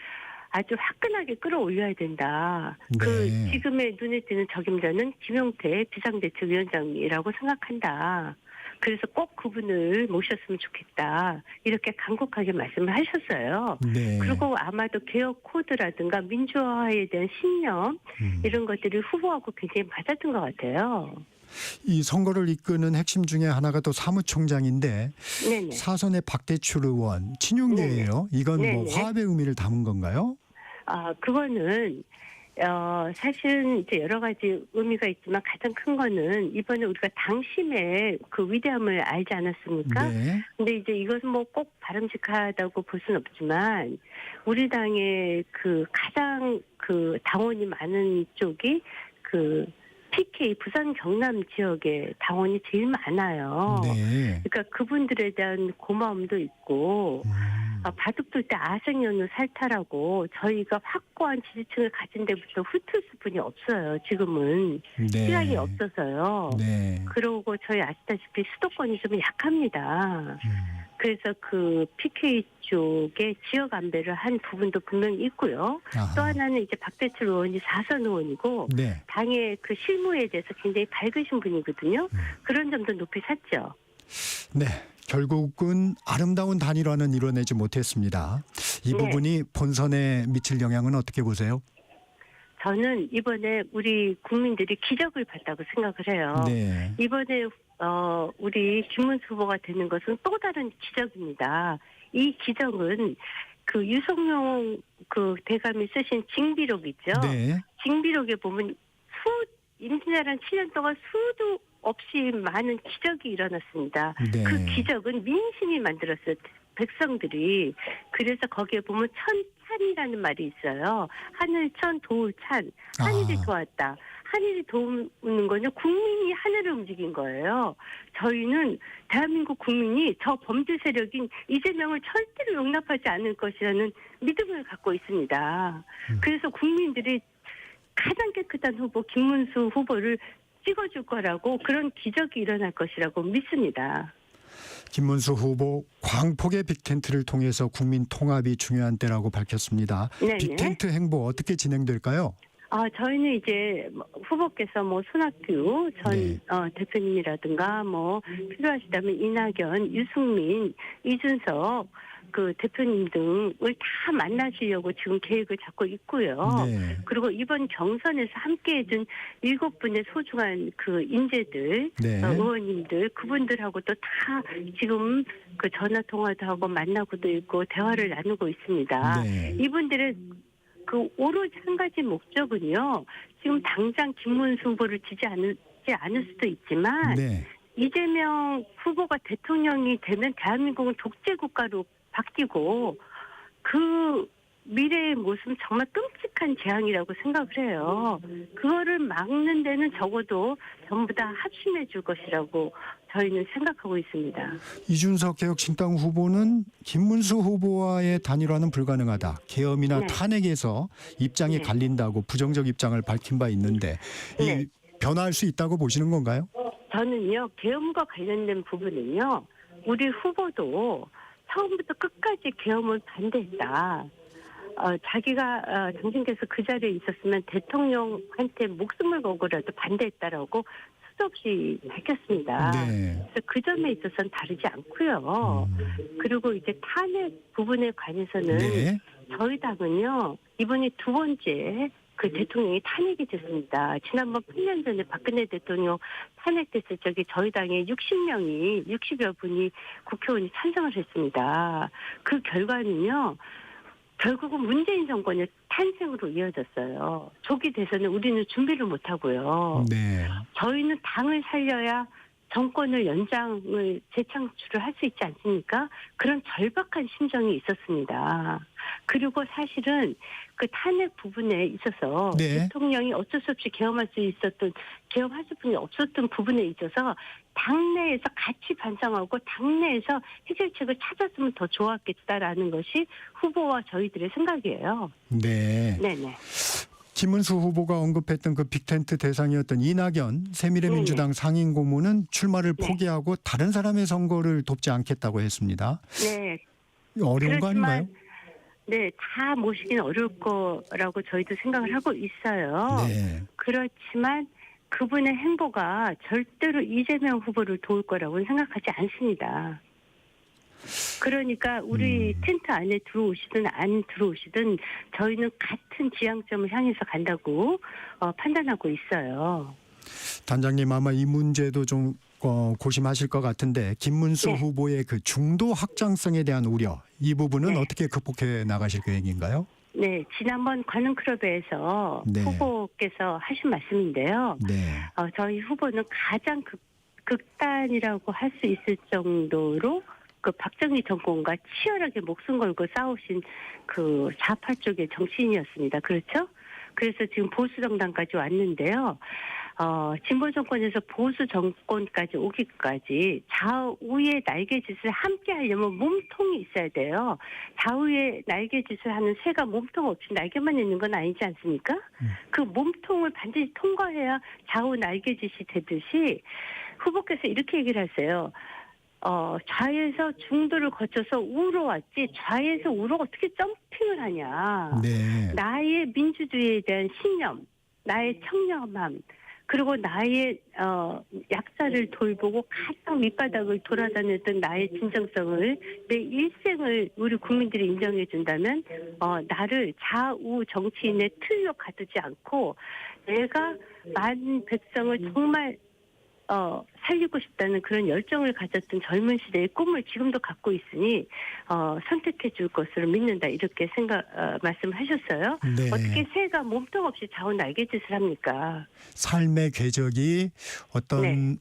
아주 화끈하게 끌어올려야 된다. 네. 지금의 눈에 띄는 적임자는 김용태 비상대책위원장이라고 생각한다. 그래서 꼭 그분을 모셨으면 좋겠다. 이렇게 간곡하게 말씀을 하셨어요. 네. 그리고 아마도 개혁 코드라든가 민주화에 대한 신념 이런 것들이 후보하고 굉장히 맞았던 것 같아요. 이 선거를 이끄는 핵심 중에 하나가 또 사무총장인데 네네. 사선의 박대출 의원 친윤계예요. 이건 뭐 네네. 화합의 의미를 담은 건가요? 그거는 사실은 이제 여러 가지 의미가 있지만 가장 큰 거는 이번에 우리가 당심의 위대함을 알지 않았습니까? 네. 근데 이제 이것은 뭐 꼭 바람직하다고 볼 수는 없지만 우리 당의 가장 당원이 많은 쪽이 PK 부산 경남 지역의 당원이 제일 많아요. 네. 그러니까 그분들에 대한 고마움도 있고 바둑둘 때 아생연을 살탈하고 저희가 확고한 지지층을 가진 데부터 훑을 수분이 없어요. 지금은 네. 시간이 없어서요. 네. 그러고 저희 아시다시피 수도권이 좀 약합니다. 그래서 PK 쪽에 지역 안배를 한 부분도 분명히 있고요. 아하. 또 하나는 이제 박대출 의원이 4선 의원이고 네. 당의 실무에 대해서 굉장히 밝으신 분이거든요. 그런 점도 높이 샀죠. 네. 결국은 아름다운 단일화는 이뤄내지 못했습니다. 이 네. 부분이 본선에 미칠 영향은 어떻게 보세요? 저는 이번에 우리 국민들이 기적을 봤다고 생각을 해요. 네. 이번에 우리 김문수 후보가 되는 것은 또 다른 기적입니다. 이 기적은 유성룡 대감이 쓰신 징비록 있죠. 네. 징비록에 보면 임진왜란 7년 동안 수도 없이 많은 기적이 일어났습니다. 네. 그 기적은 민심이 만들었어요. 백성들이. 그래서 거기에 보면 천찬이라는 말이 있어요. 하늘천 도울찬. 하늘이 도왔다. 하늘이 도우는 거는 국민이 하늘을 움직인 거예요. 저희는 대한민국 국민이 저 범죄 세력인 이재명을 절대로 용납하지 않을 것이라는 믿음을 갖고 있습니다. 그래서 국민들이 가장 깨끗한 후보 김문수 후보를 찍어줄 거라고 그런 기적이 일어날 것이라고 믿습니다. 김문수 후보 광폭의 빅텐트를 통해서 국민 통합이 중요한 때라고 밝혔습니다. 네네. 빅텐트 행보 어떻게 진행될까요? 저희는 이제 후보께서 손학규 전 네. 대표님이라든가 필요하시다면 이낙연, 유승민, 이준석 그 대표님 등을 다 만나시려고 지금 계획을 잡고 있고요. 네. 그리고 이번 경선에서 함께해준 7분의 소중한 그 인재들, 네. 의원님들, 그분들하고도 다 지금 그 전화 통화도 하고 만나고도 있고 대화를 나누고 있습니다. 네. 이분들의 그 오로지 한 가지 목적은요. 지금 당장 김문수 후보를 지지 않을 수도 있지만 네. 이재명 후보가 대통령이 되면 대한민국은 독재 국가로 바뀌고 그 미래의 모습은 정말 끔찍한 재앙이라고 생각을 해요. 그거를 막는 데는 적어도 전부 다 합심해 줄 것이라고 저희는 생각하고 있습니다. 이준석 개혁신당 후보는 김문수 후보와의 단일화는 불가능하다. 계엄이나 네. 탄핵에서 입장이 네. 갈린다고 부정적 입장을 밝힌 바 있는데 네. 이 변화할 수 있다고 보시는 건가요? 저는요, 계엄과 관련된 부분은요, 우리 후보도 처음부터 끝까지 계엄을 반대했다. 자기가 당신께서 그 자리에 있었으면 대통령한테 목숨을 걸고라도 반대했다라고 수도 없이 밝혔습니다. 네. 그래서 그 점에 있어서는 다르지 않고요. 그리고 이제 탄핵 부분에 관해서는 네. 저희 당은요, 이번이 두 번째 그 대통령이 탄핵이 됐습니다. 지난번 8년 전에 박근혜 대통령 탄핵됐을 적에 저희 당에 60여 분이 국회의원이 찬성을 했습니다. 그 결과는요, 결국은 문재인 정권의 탄생으로 이어졌어요. 조기 대선에 우리는 준비를 못하고요. 네. 저희는 당을 살려야 정권을 연장을 재창출을 할 수 있지 않습니까? 그런 절박한 심정이 있었습니다. 그리고 사실은 그 탄핵 부분에 있어서 네. 대통령이 어쩔 수 없이 계엄할 수 분이 없었던 부분에 있어서 당내에서 같이 반성하고 당내에서 해결책을 찾았으면 더 좋았겠다라는 것이 후보와 저희들의 생각이에요. 네. 네네. 김문수 후보가 언급했던 그 빅텐트 대상이었던 이낙연 새미래민주당 상임고문은 출마를 네. 포기하고 다른 사람의 선거를 돕지 않겠다고 했습니다. 네. 어려운 거 아닌가요? 네, 다 모시기는 어려울 거라고 저희도 생각을 하고 있어요. 네. 그렇지만 그분의 행보가 절대로 이재명 후보를 도울 거라고는 생각하지 않습니다. 그러니까 우리 텐트 안에 들어오시든 안 들어오시든 저희는 같은 지향점을 향해서 간다고 판단하고 있어요. 단장님 아마 이 문제도 좀 고심하실 것 같은데 김문수 네. 후보의 그 중도 확장성에 대한 우려 이 부분은 네. 어떻게 극복해 나가실 계획인가요? 네, 지난번 관훈클럽에서 네. 후보께서 하신 말씀인데요. 네. 저희 후보는 가장 극단이라고 할 수 있을 정도로 그 박정희 정권과 치열하게 목숨 걸고 싸우신 그 좌파 쪽의 정치인이었습니다. 그렇죠? 그래서 지금 보수 정당까지 왔는데요. 진보 정권에서 보수 정권까지 오기까지 좌우의 날개짓을 함께 하려면 몸통이 있어야 돼요. 좌우의 날개짓을 하는 새가 몸통 없이 날개만 있는 건 아니지 않습니까? 그 몸통을 반드시 통과해야 좌우 날개짓이 되듯이 후보께서 이렇게 얘기를 하세요. 좌에서 중도를 거쳐서 우로 왔지 좌에서 우로 어떻게 점핑을 하냐. 네. 나의 민주주의에 대한 신념, 나의 청렴함, 그리고 나의 약자를 돌보고 가장 밑바닥을 돌아다녔던 나의 진정성을 내 일생을 우리 국민들이 인정해 준다면 나를 좌우 정치인의 틀로 가두지 않고 내가 만 백성을 정말 살리고 싶다는 그런 열정을 가졌던 젊은 시대의 꿈을 지금도 갖고 있으니 선택해 줄 것으로 믿는다 이렇게 말씀하셨어요. 네. 어떻게 새가 몸통 없이 좌우 날개짓을 합니까? 삶의 궤적이 어떤 네.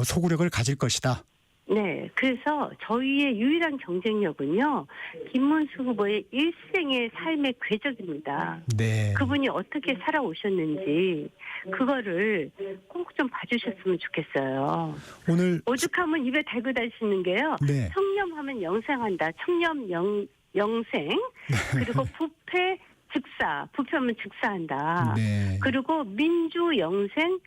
소구력을 가질 것이다. 네, 그래서 저희의 유일한 경쟁력은요, 김문수 후보의 일생의 삶의 궤적입니다. 네. 그분이 어떻게 살아오셨는지 그거를 꼭 좀 봐주셨으면 좋겠어요. 오늘 오죽하면 입에 달고 다니시는 게요. 네. 청렴하면 영생한다. 청렴 영생. 그리고 부패 즉사. 부패하면 즉사한다. 네. 그리고 민주 영생.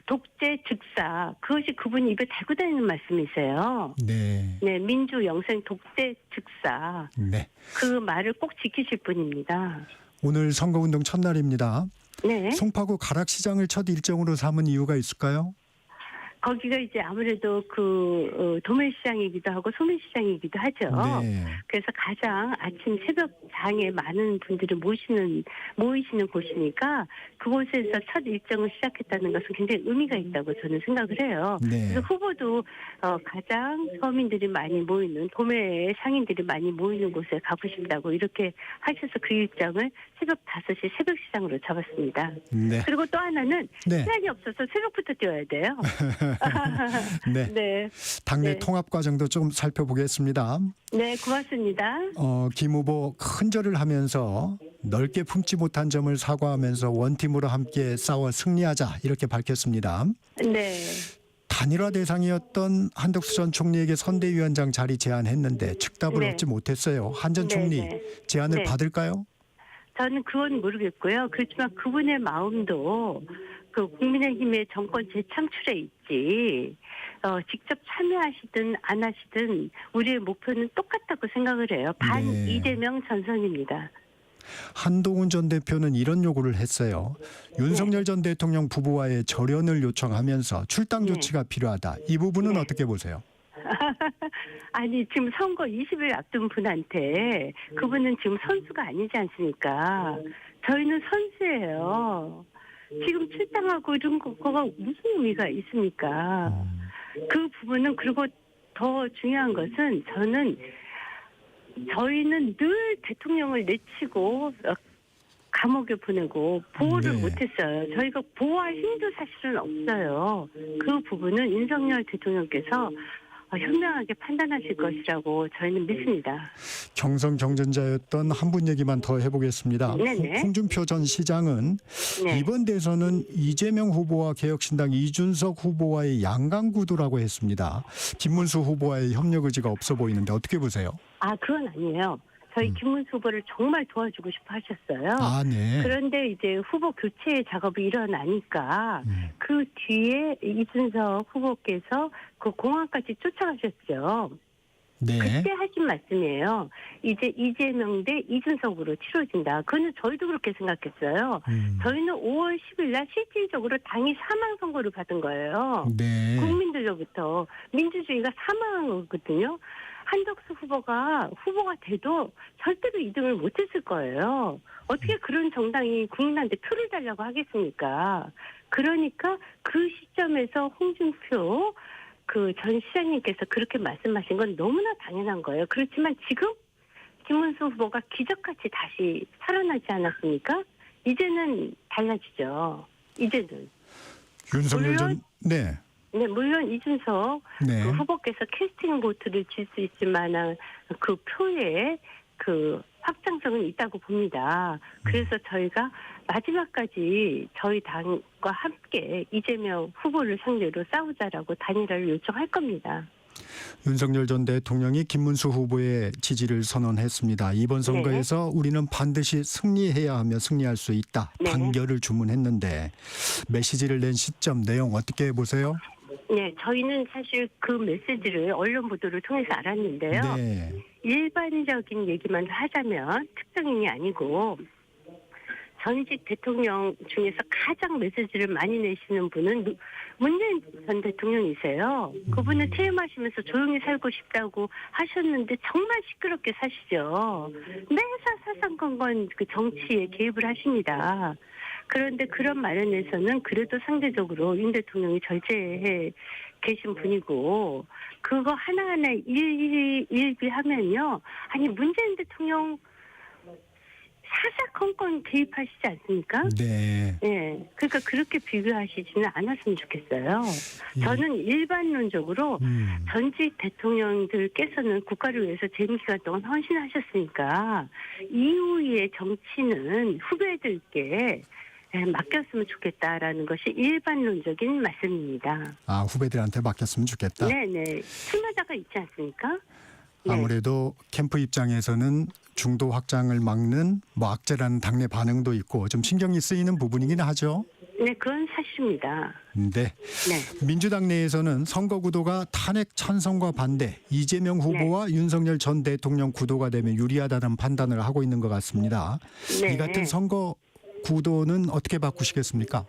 독재 즉사. 그것이 그분이 입에 달고 다니는 말씀이세요. 네. 네, 민주 영생 독재 즉사. 네. 그 말을 꼭 지키실 분입니다. 오늘 선거운동 첫날입니다. 네. 송파구 가락시장을 첫 일정으로 삼은 이유가 있을까요? 거기가 이제 아무래도 도매시장이기도 하고 소매시장이기도 하죠. 네. 그래서 가장 아침 새벽 장에 많은 분들이 모이시는 곳이니까 그곳에서 첫 일정을 시작했다는 것은 굉장히 의미가 있다고 저는 생각을 해요. 네. 그래서 후보도 가장 서민들이 많이 모이는 도매 상인들이 많이 모이는 곳에 가고 싶다고 이렇게 하셔서 그 일정을 새벽 5시 새벽 시장으로 잡았습니다. 네. 그리고 또 하나는 네. 시간이 없어서 새벽부터 뛰어야 돼요. 네. 네. 당내 네. 통합 과정도 좀 살펴보겠습니다. 네, 고맙습니다. 김 후보 큰절을 하면서 넓게 품지 못한 점을 사과하면서 원팀으로 함께 싸워 승리하자 이렇게 밝혔습니다. 네. 단일화 대상이었던 한덕수 전 총리에게 선대위원장 자리 제안했는데 즉답을 네. 얻지 못했어요. 한 전 네, 총리 네. 제안을 네. 받을까요? 저는 그건 모르겠고요. 그렇지만 그분의 마음도 그 국민의힘의 정권 재창출에 있지. 직접 참여하시든 안 하시든 우리의 목표는 똑같다고 생각을 해요. 반 네. 이재명 전선입니다. 한동훈 전 대표는 이런 요구를 했어요. 윤석열 전 대통령 부부와의 절연을 요청하면서 출당 네. 조치가 필요하다. 이 부분은 네. 어떻게 보세요? 아니 지금 선거 20일 앞둔 분한테 그분은 지금 선수가 아니지 않습니까? 저희는 선수예요. 지금 출당하고 이런 거가 무슨 의미가 있습니까? 그 부분은 그리고 더 중요한 것은 저희는 늘 대통령을 내치고 감옥에 보내고 보호를 네. 못했어요. 저희가 보호할 힘도 사실은 없어요. 그 부분은 윤석열 대통령께서 현명하게 판단하실 것이라고 저희는 믿습니다. 경성 경전자였던 한 분 얘기만 더 해보겠습니다. 네네. 홍준표 전 시장은 네. 이번 대선은 이재명 후보와 개혁신당 이준석 후보와의 양강구도라고 했습니다. 김문수 후보와의 협력 의지가 없어 보이는데 어떻게 보세요? 그건 아니에요. 저희 김문수 후보를 정말 도와주고 싶어 하셨어요. 네. 그런데 이제 후보 교체 작업이 일어나니까 그 뒤에 이준석 후보께서 그 공항까지 쫓아가셨죠. 네. 그때 하신 말씀이에요. 이제 이재명 대 이준석으로 치러진다. 그거는 저희도 그렇게 생각했어요. 저희는 5월 10일 날 실질적으로 당이 사망 선고를 받은 거예요. 네. 국민들로부터 민주주의가 사망하거든요. 한덕수 후보가 돼도 절대로 2등을 못했을 거예요. 어떻게 그런 정당이 국민한테 표를 달라고 하겠습니까? 그러니까 그 시점에서 홍준표 전 시장님께서 그렇게 말씀하신 건 너무나 당연한 거예요. 그렇지만 지금 김문수 후보가 기적같이 다시 살아나지 않았습니까? 이제는 달라지죠. 이제는. 윤석열 물론- 네. 네, 물론 이준석 네. 그 후보께서 캐스팅 보트를 질 수 있지만 그 표에 확장성은 있다고 봅니다. 그래서 저희가 마지막까지 저희 당과 함께 이재명 후보를 상대로 싸우자라고 단일화를 요청할 겁니다. 윤석열 전 대통령이 김문수 후보의 지지를 선언했습니다. 이번 선거에서 우리는 반드시 승리해야 하며 승리할 수 있다. 네. 단결을 주문했는데 메시지를 낸 시점 내용 어떻게 보세요? 네, 저희는 사실 그 메시지를 언론 보도를 통해서 알았는데요. 네. 일반적인 얘기만 하자면 특정인이 아니고 전직 대통령 중에서 가장 메시지를 많이 내시는 분은 문재인 전 대통령이세요. 그분은 퇴임하시면서 조용히 살고 싶다고 하셨는데 정말 시끄럽게 사시죠. 매사 사상건건 정치에 개입을 하십니다. 그런데 그런 마련에서는 그래도 상대적으로 윤 대통령이 절제해 계신 분이고 그거 하나하나 일비하면요. 아니 문재인 대통령 사사건건 개입하시지 않습니까? 네. 네. 그러니까 그렇게 비교하시지는 않았으면 좋겠어요. 저는 일반론적으로 전직 대통령들께서는 국가를 위해서 재임기간 동안 헌신하셨으니까 이후의 정치는 후배들께 맡겼으면 좋겠다라는 것이 일반론적인 말씀입니다. 후배들한테 맡겼으면 좋겠다. 네네. 출마자가 있지 않습니까? 네. 아무래도 캠프 입장에서는 중도 확장을 막는 악재라는 당내 반응도 있고 좀 신경이 쓰이는 부분이긴 하죠. 네, 그건 사실입니다. 네. 네. 민주당 내에서는 선거 구도가 탄핵 찬성과 반대, 이재명 후보와 윤석열 전 대통령 구도가 되면 유리하다는 판단을 하고 있는 것 같습니다. 네. 이 같은 선거 구도는 어떻게 바꾸시겠습니까?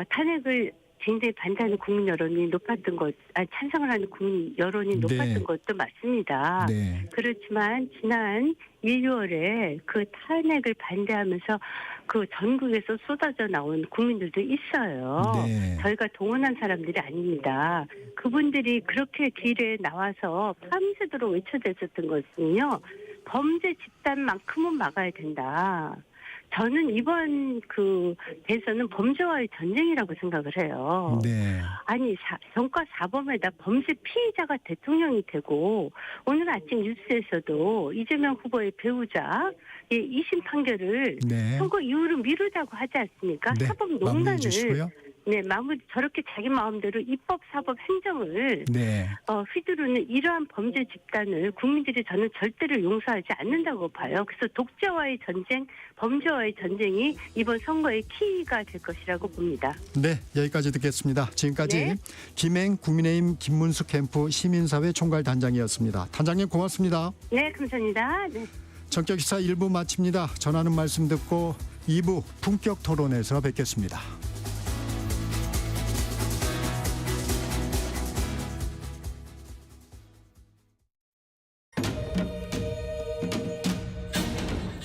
탄핵을 굉장히 반대하는 국민 여론이 높았던 것, 찬성을 하는 국민 여론이 높았던 네. 것도 맞습니다. 네. 그렇지만 지난 1, 2월에 그 탄핵을 반대하면서 그 전국에서 쏟아져 나온 국민들도 있어요. 네. 저희가 동원한 사람들이 아닙니다. 그분들이 그렇게 길에 나와서 밤새도록 외쳐댔었던 것은요. 범죄 집단만큼은 막아야 된다. 저는 이번 그 대선은 범죄와의 전쟁이라고 생각을 해요. 네. 아니 정과 사범에다 범죄 피의자가 대통령이 되고 오늘 아침 뉴스에서도 이재명 후보의 배우자 2심 판결을 네. 선거 이후로 미루자고 하지 않습니까? 네. 사법 마무리해 농단을 주시고요. 마무리 저렇게 자기 마음대로 입법 사법 행정을 네. 휘두르는 이러한 범죄 집단을 국민들이 저는 절대로 용서하지 않는다고 봐요. 그래서 독재와의 전쟁, 범죄와의 전쟁이 이번 선거의 키가 될 것이라고 봅니다. 네, 여기까지 듣겠습니다. 지금까지 네. 김행 국민의힘 김문수 캠프 시민사회 총괄 단장이었습니다. 단장님 고맙습니다. 네, 감사합니다. 네. 전격기사 1부 마칩니다. 전하는 말씀 듣고 2부 품격 토론에서 뵙겠습니다.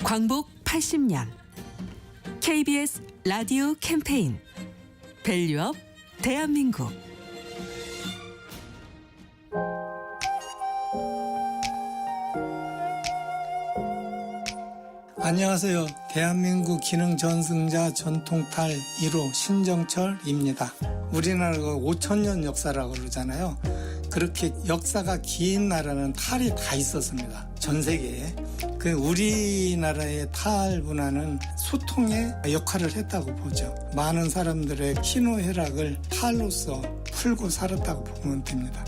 광복 80년 KBS 라디오 캠페인 밸류업 대한민국. 안녕하세요. 대한민국 기능 전승자 전통탈 1호 신정철입니다. 우리나라가 5,000년 역사라고 그러잖아요. 그렇게 역사가 긴 나라는 탈이 다 있었습니다. 전 세계에. 그 우리나라의 탈 문화는 소통의 역할을 했다고 보죠. 많은 사람들의 희노애락을 탈로서 풀고 살았다고 보면 됩니다.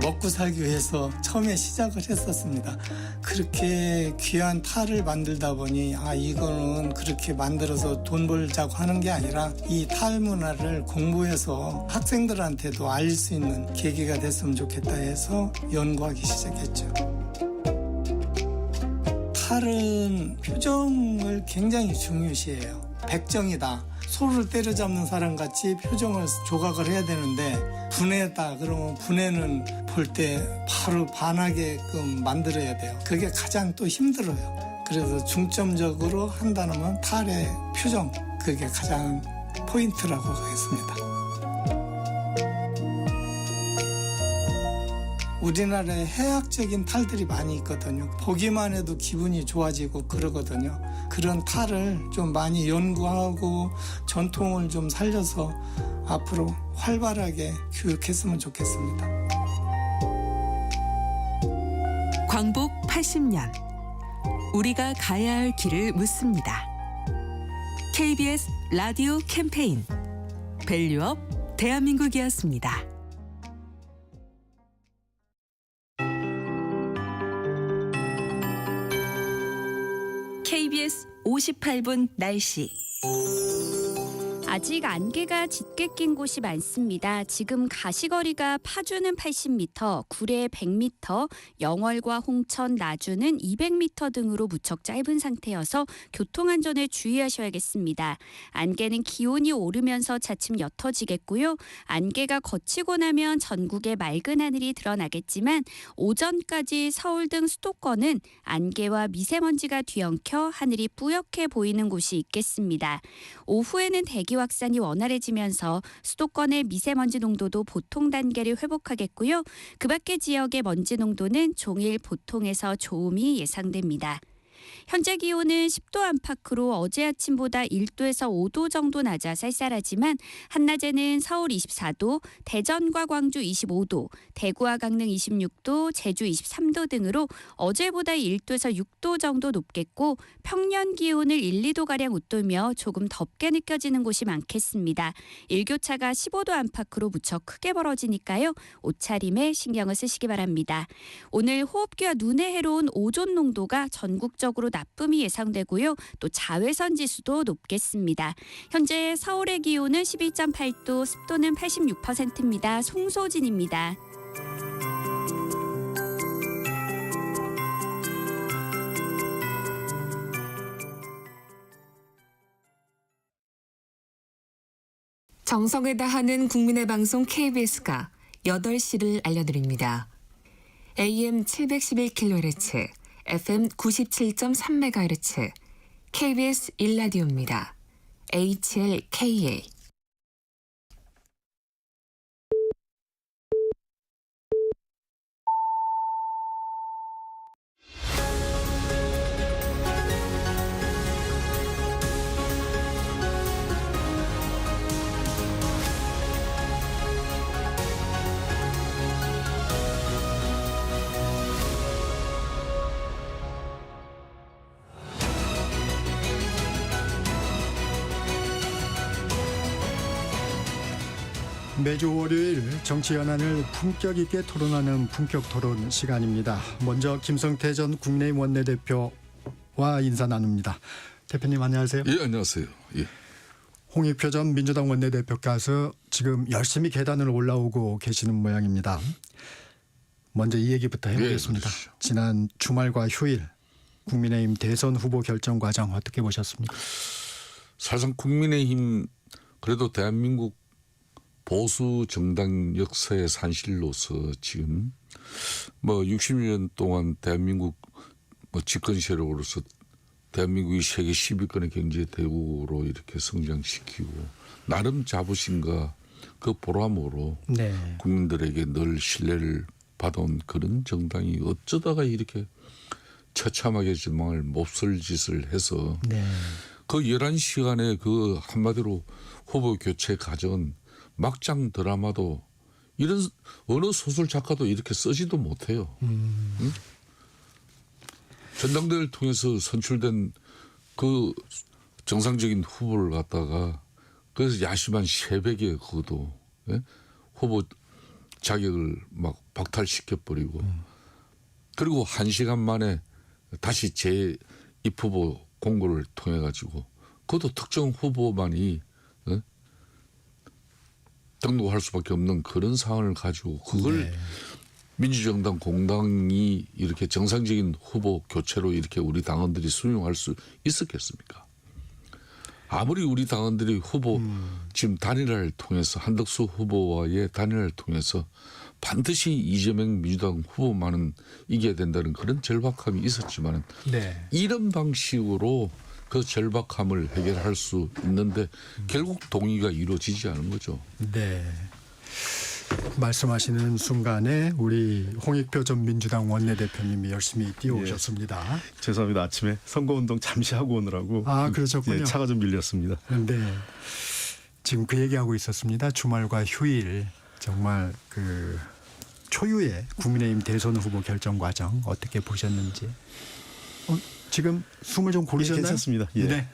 먹고 살기 위해서 처음에 시작을 했었습니다. 그렇게 귀한 탈을 만들다 보니 이거는 그렇게 만들어서 돈 벌자고 하는 게 아니라 이 탈 문화를 공부해서 학생들한테도 알릴 수 있는 계기가 됐으면 좋겠다 해서 연구하기 시작했죠. 탈은 표정을 굉장히 중요시해요. 백정이다. 소를 때려잡는 사람 같이 표정을 조각을 해야 되는데 분해다 그러면 분해는 볼 때 바로 반하게끔 만들어야 돼요. 그게 가장 또 힘들어요. 그래서 중점적으로 한다면 탈의 표정, 그게 가장 포인트라고 하겠습니다. 우리나라에 해학적인 탈들이 많이 있거든요. 보기만 해도 기분이 좋아지고 그러거든요. 그런 탈을 좀 많이 연구하고 전통을 좀 살려서 앞으로 활발하게 교육했으면 좋겠습니다. 광복 80년 우리가 가야 할 길을 묻습니다. KBS 라디오 캠페인 밸류업 대한민국이었습니다. KBS 58분 날씨. 아직 안개가 짙게 낀 곳이 많습니다. 지금 가시거리가 파주는 80m, 구례 100m, 영월과 홍천, 나주는 200m 등으로 무척 짧은 상태여서 교통안전에 주의하셔야겠습니다. 안개는 기온이 오르면서 차츰 옅어지겠고요. 안개가 걷히고 나면 전국에 맑은 하늘이 드러나겠지만 오전까지 서울 등 수도권은 안개와 미세먼지가 뒤엉켜 하늘이 뿌옇게 보이는 곳이 있겠습니다. 오후에는 대기 확산이 원활해지면서 수도권의 미세먼지 농도도 보통 단계를 회복하겠고요. 그 밖의 지역의 먼지 농도는 종일 보통에서 좋음이 예상됩니다. 현재 기온은 10도 안팎으로 어제 아침보다 1도에서 5도 정도 낮아 쌀쌀하지만 한낮에는 서울 24도, 대전과 광주 25도, 대구와 강릉 26도, 제주 23도 등으로 어제보다 1도에서 6도 정도 높겠고 평년 기온을 1, 2도가량 웃돌며 조금 덥게 느껴지는 곳이 많겠습니다. 일교차가 15도 안팎으로 무척 크게 벌어지니까요. 옷차림에 신경을 쓰시기 바랍니다. 오늘 호흡기와 눈에 해로운 오존 농도가 전국적으로 나쁨이 예상되고요. 또 자외선 지수도 높겠습니다. 현재 서울의 기온은 12.8도, 습도는 86%입니다. 송소진입니다. 정성을 다하는 국민의 방송 KBS가 8시를 알려드립니다. AM 711kHz, FM 97.3MHz, KBS 1라디오입니다. HLKA. 매주 월요일 정치 현안을 품격 있게 토론하는 품격 토론 시간입니다. 먼저 김성태 전 국민의힘 원내대표와 인사 나눕니다. 대표님 안녕하세요. 예, 안녕하세요. 예. 홍익표 전 민주당 원내대표께서 지금 열심히 계단을 올라오고 계시는 모양입니다. 먼저 이 얘기부터 해보겠습니다. 예, 그러시죠. 지난 주말과 휴일 국민의힘 대선 후보 결정 과정 어떻게 보셨습니까? 사실상 국민의힘 그래도 대한민국 보수 정당 역사의 산실로서 지금 뭐 60년 동안 대한민국 뭐 집권 세력으로서 대한민국이 세계 10위권의 경제 대국으로 이렇게 성장시키고 나름 자부심과 그 보람으로 네. 국민들에게 늘 신뢰를 받아온 그런 정당이 어쩌다가 이렇게 처참하게 정말 몹쓸 짓을 해서 네. 그 11시간의 그 한마디로 후보 교체 과정은 막장 드라마도 이런 어느 소설 작가도 이렇게 쓰지도 못해요. 응? 전당대회를 통해서 선출된 그 정상적인 후보를 갖다가 그래서 야심한 새벽에 그것도 예? 후보 자격을 막 박탈시켜버리고 그리고 1시간 만에 다시 재입 후보 공고를 통해 가지고 그것도 특정 후보만이 예? 등록할 수밖에 없는 그런 상황을 가지고 그걸 네. 민주정당 공당이 이렇게 정상적인 후보 교체로 이렇게 우리 당원들이 수용할 수 있었겠습니까? 아무리 우리 당원들이 후보 지금 단일화를 통해서 한덕수 후보와의 단일화를 통해서 반드시 이재명 민주당 후보만은 이겨야 된다는 그런 절박함이 있었지만 네. 이런 방식으로 그 절박함을 해결할 수 있는데 결국 동의가 이루어지지 않은 거죠. 네. 말씀하시는 순간에 우리 홍익표 전 민주당 원내대표님이 열심히 뛰어오셨습니다. 죄송합니다. 아침에 선거운동 잠시 하고 오느라고 그러셨군요. 예, 차가 좀 밀렸습니다. 네. 지금 그 얘기하고 있었습니다. 주말과 휴일 정말 그 초유의 국민의힘 대선 후보 결정 과정 어떻게 보셨는지. 지금 숨을 좀 고르셨나요? 예, 괜찮습니다. 예. 네.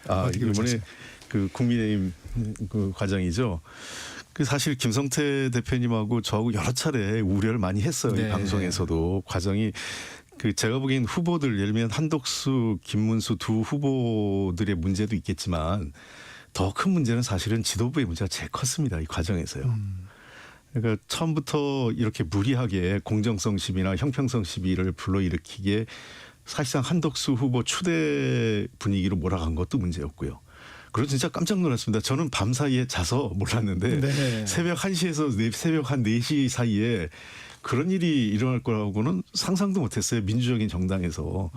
어떻게 이번에 보셨어요? 그 국민의힘 그 과정이죠. 그 사실 김성태 대표님하고 저하고 여러 차례 우려를 많이 했어요. 네. 이 방송에서도 과정이 그 제가 보기엔 후보들 예를 들면 한덕수, 김문수 두 후보들의 문제도 있겠지만 더 큰 문제는 사실은 지도부의 문제가 제일 컸습니다. 이 과정에서요. 그러니까 처음부터 이렇게 무리하게 공정성 시비나 형평성 시비를 불러일으키게 사실상 한덕수 후보 추대 분위기로 몰아간 것도 문제였고요. 그래서 진짜 깜짝 놀랐습니다. 저는 밤사이에 자서 몰랐는데 네. 새벽 1시에서 새벽 한 4시 사이에 그런 일이 일어날 거라고는 상상도 못했어요. 민주적인 정당에서.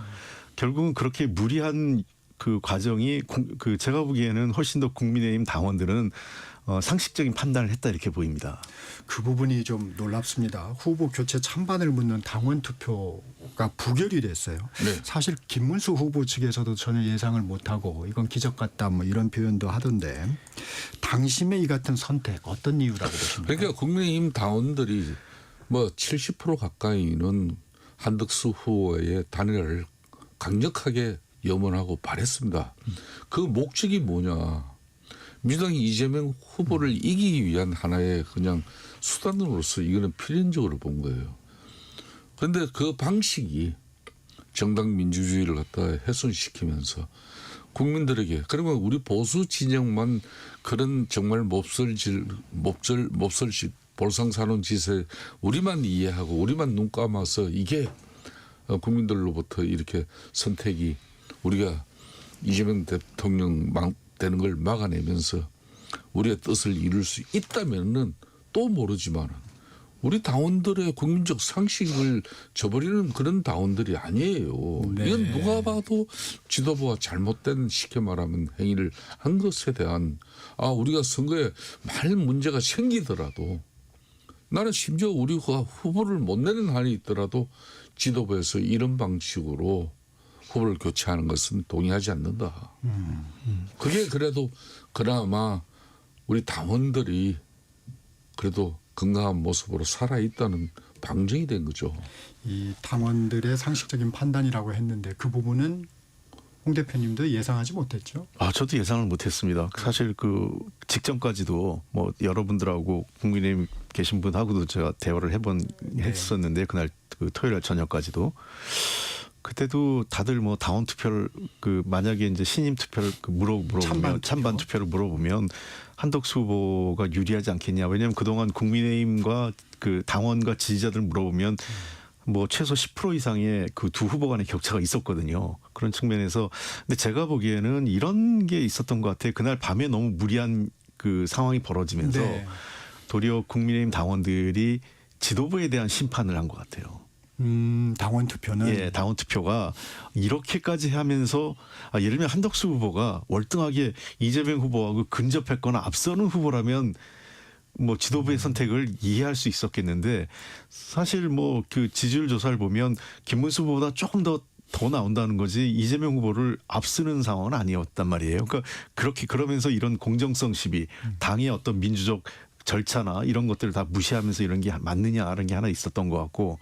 결국은 그렇게 무리한 그 과정이 그 제가 보기에는 훨씬 더 국민의힘 당원들은 상식적인 판단을 했다 이렇게 보입니다. 그 부분이 좀 놀랍습니다. 후보 교체 찬반을 묻는 당원 투표가 부결이 됐어요. 네. 사실 김문수 후보 측에서도 전혀 예상을 못하고 이건 기적 같다 뭐 이런 표현도 하던데 당심의 이 같은 선택 어떤 이유라고 보십니까? 그러니까 국민의힘 당원들이 뭐 70% 가까이는 한덕수 후보의 단일화를 강력하게 염원하고 바랬습니다. 그 목적이 뭐냐? 민주당이 이재명 후보를 이기기 위한 하나의 그냥 수단으로서 이거는 필연적으로 본 거예요. 그런데 그 방식이 정당 민주주의를 갖다 훼손시키면서 국민들에게 그러면 우리 보수 진영만 그런 정말 몹쓸짓 볼상사놓은 짓에 우리만 이해하고 우리만 눈 감아서 이게 국민들로부터 이렇게 선택이 우리가 이재명 대통령 되는 걸 막아내면서 우리의 뜻을 이룰 수 있다면은 또 모르지만은 우리 당원들의 국민적 상식을 저버리는 그런 당원들이 아니에요. 네. 이건 누가 봐도 지도부가 잘못된 쉽게 말하면 행위를 한 것에 대한 우리가 선거에 말 문제가 생기더라도 나는 심지어 우리가 후보를 못 내는 한이 있더라도 지도부에서 이런 방식으로 후보를 교체하는 것은 동의하지 않는다. 그게 그래도 그나마 우리 당원들이 그래도 건강한 모습으로 살아있다는 방증이 된 거죠. 이 당원들의 상식적인 판단이라고 했는데 그 부분은 홍 대표님도 예상하지 못했죠? 저도 예상을 못했습니다. 사실 그 직전까지도 뭐 여러분들하고 국민의힘 계신 분하고도 제가 대화를 했었는데 그날 그 토요일 날 저녁까지도 그때도 다들 뭐 당원 투표를 그 만약에 이제 신임 투표를 물어보면 찬반 투표를 물어보면 한덕수 후보가 유리하지 않겠냐. 왜냐하면 그동안 국민의힘과 그 당원과 지지자들 물어보면 뭐 최소 10% 이상의 그 두 후보 간의 격차가 있었거든요. 그런 측면에서 근데 제가 보기에는 이런 게 있었던 것 같아요. 그날 밤에 너무 무리한 그 상황이 벌어지면서 네. 도리어 국민의힘 당원들이 지도부에 대한 심판을 한 것 같아요. 당원 투표는 예, 당원 투표가 이렇게까지 하면서 예를 들면 한덕수 후보가 월등하게 이재명 후보하고 근접했거나 앞서는 후보라면 뭐 지도부의 선택을 이해할 수 있었겠는데 사실 뭐 그 지지율 조사를 보면 김문수 후보보다 조금 더 나온다는 거지 이재명 후보를 앞서는 상황은 아니었단 말이에요. 그러니까 그렇게 그러면서 이런 공정성 시비, 당의 어떤 민주적 절차나 이런 것들을 다 무시하면서 이런 게 맞느냐라는 게 하나 있었던 것 같고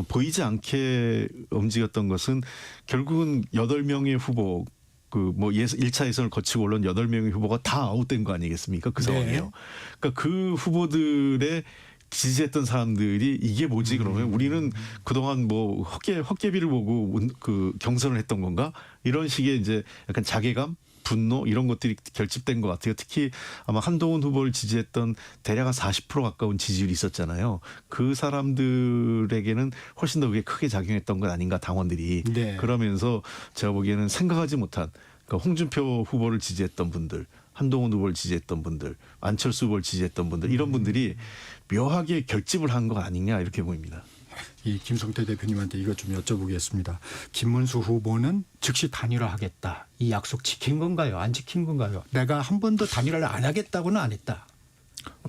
보이지 않게 움직였던 것은 결국은 8명의 후보 그 뭐 1차 예선을 거치고 올라온 8명의 후보가 다 아웃된 거 아니겠습니까? 그 상황이에요. 그러니까 그 후보들의 지지했던 사람들이 이게 뭐지 그러면 우리는 그동안 뭐 헛개비를 보고 그 경선을 했던 건가? 이런 식의 이제 약간 자괴감, 분노 이런 것들이 결집된 것 같아요. 특히 아마 한동훈 후보를 지지했던 대략 한 40% 가까운 지지율이 있었잖아요. 그 사람들에게는 훨씬 더 그게 크게 작용했던 것 아닌가 당원들이. 네. 그러면서 제가 보기에는 생각하지 못한 그러니까 홍준표 후보를 지지했던 분들, 한동훈 후보를 지지했던 분들, 안철수 후보를 지지했던 분들 이런 분들이 묘하게 결집을 한 거 아니냐 이렇게 보입니다. 이 김성태 대표님한테 이것 좀 여쭤보겠습니다. 김문수 후보는 즉시 단일화하겠다. 이 약속 지킨 건가요? 안 지킨 건가요? 내가 한 번도 단일화를 안 하겠다고는 안 했다.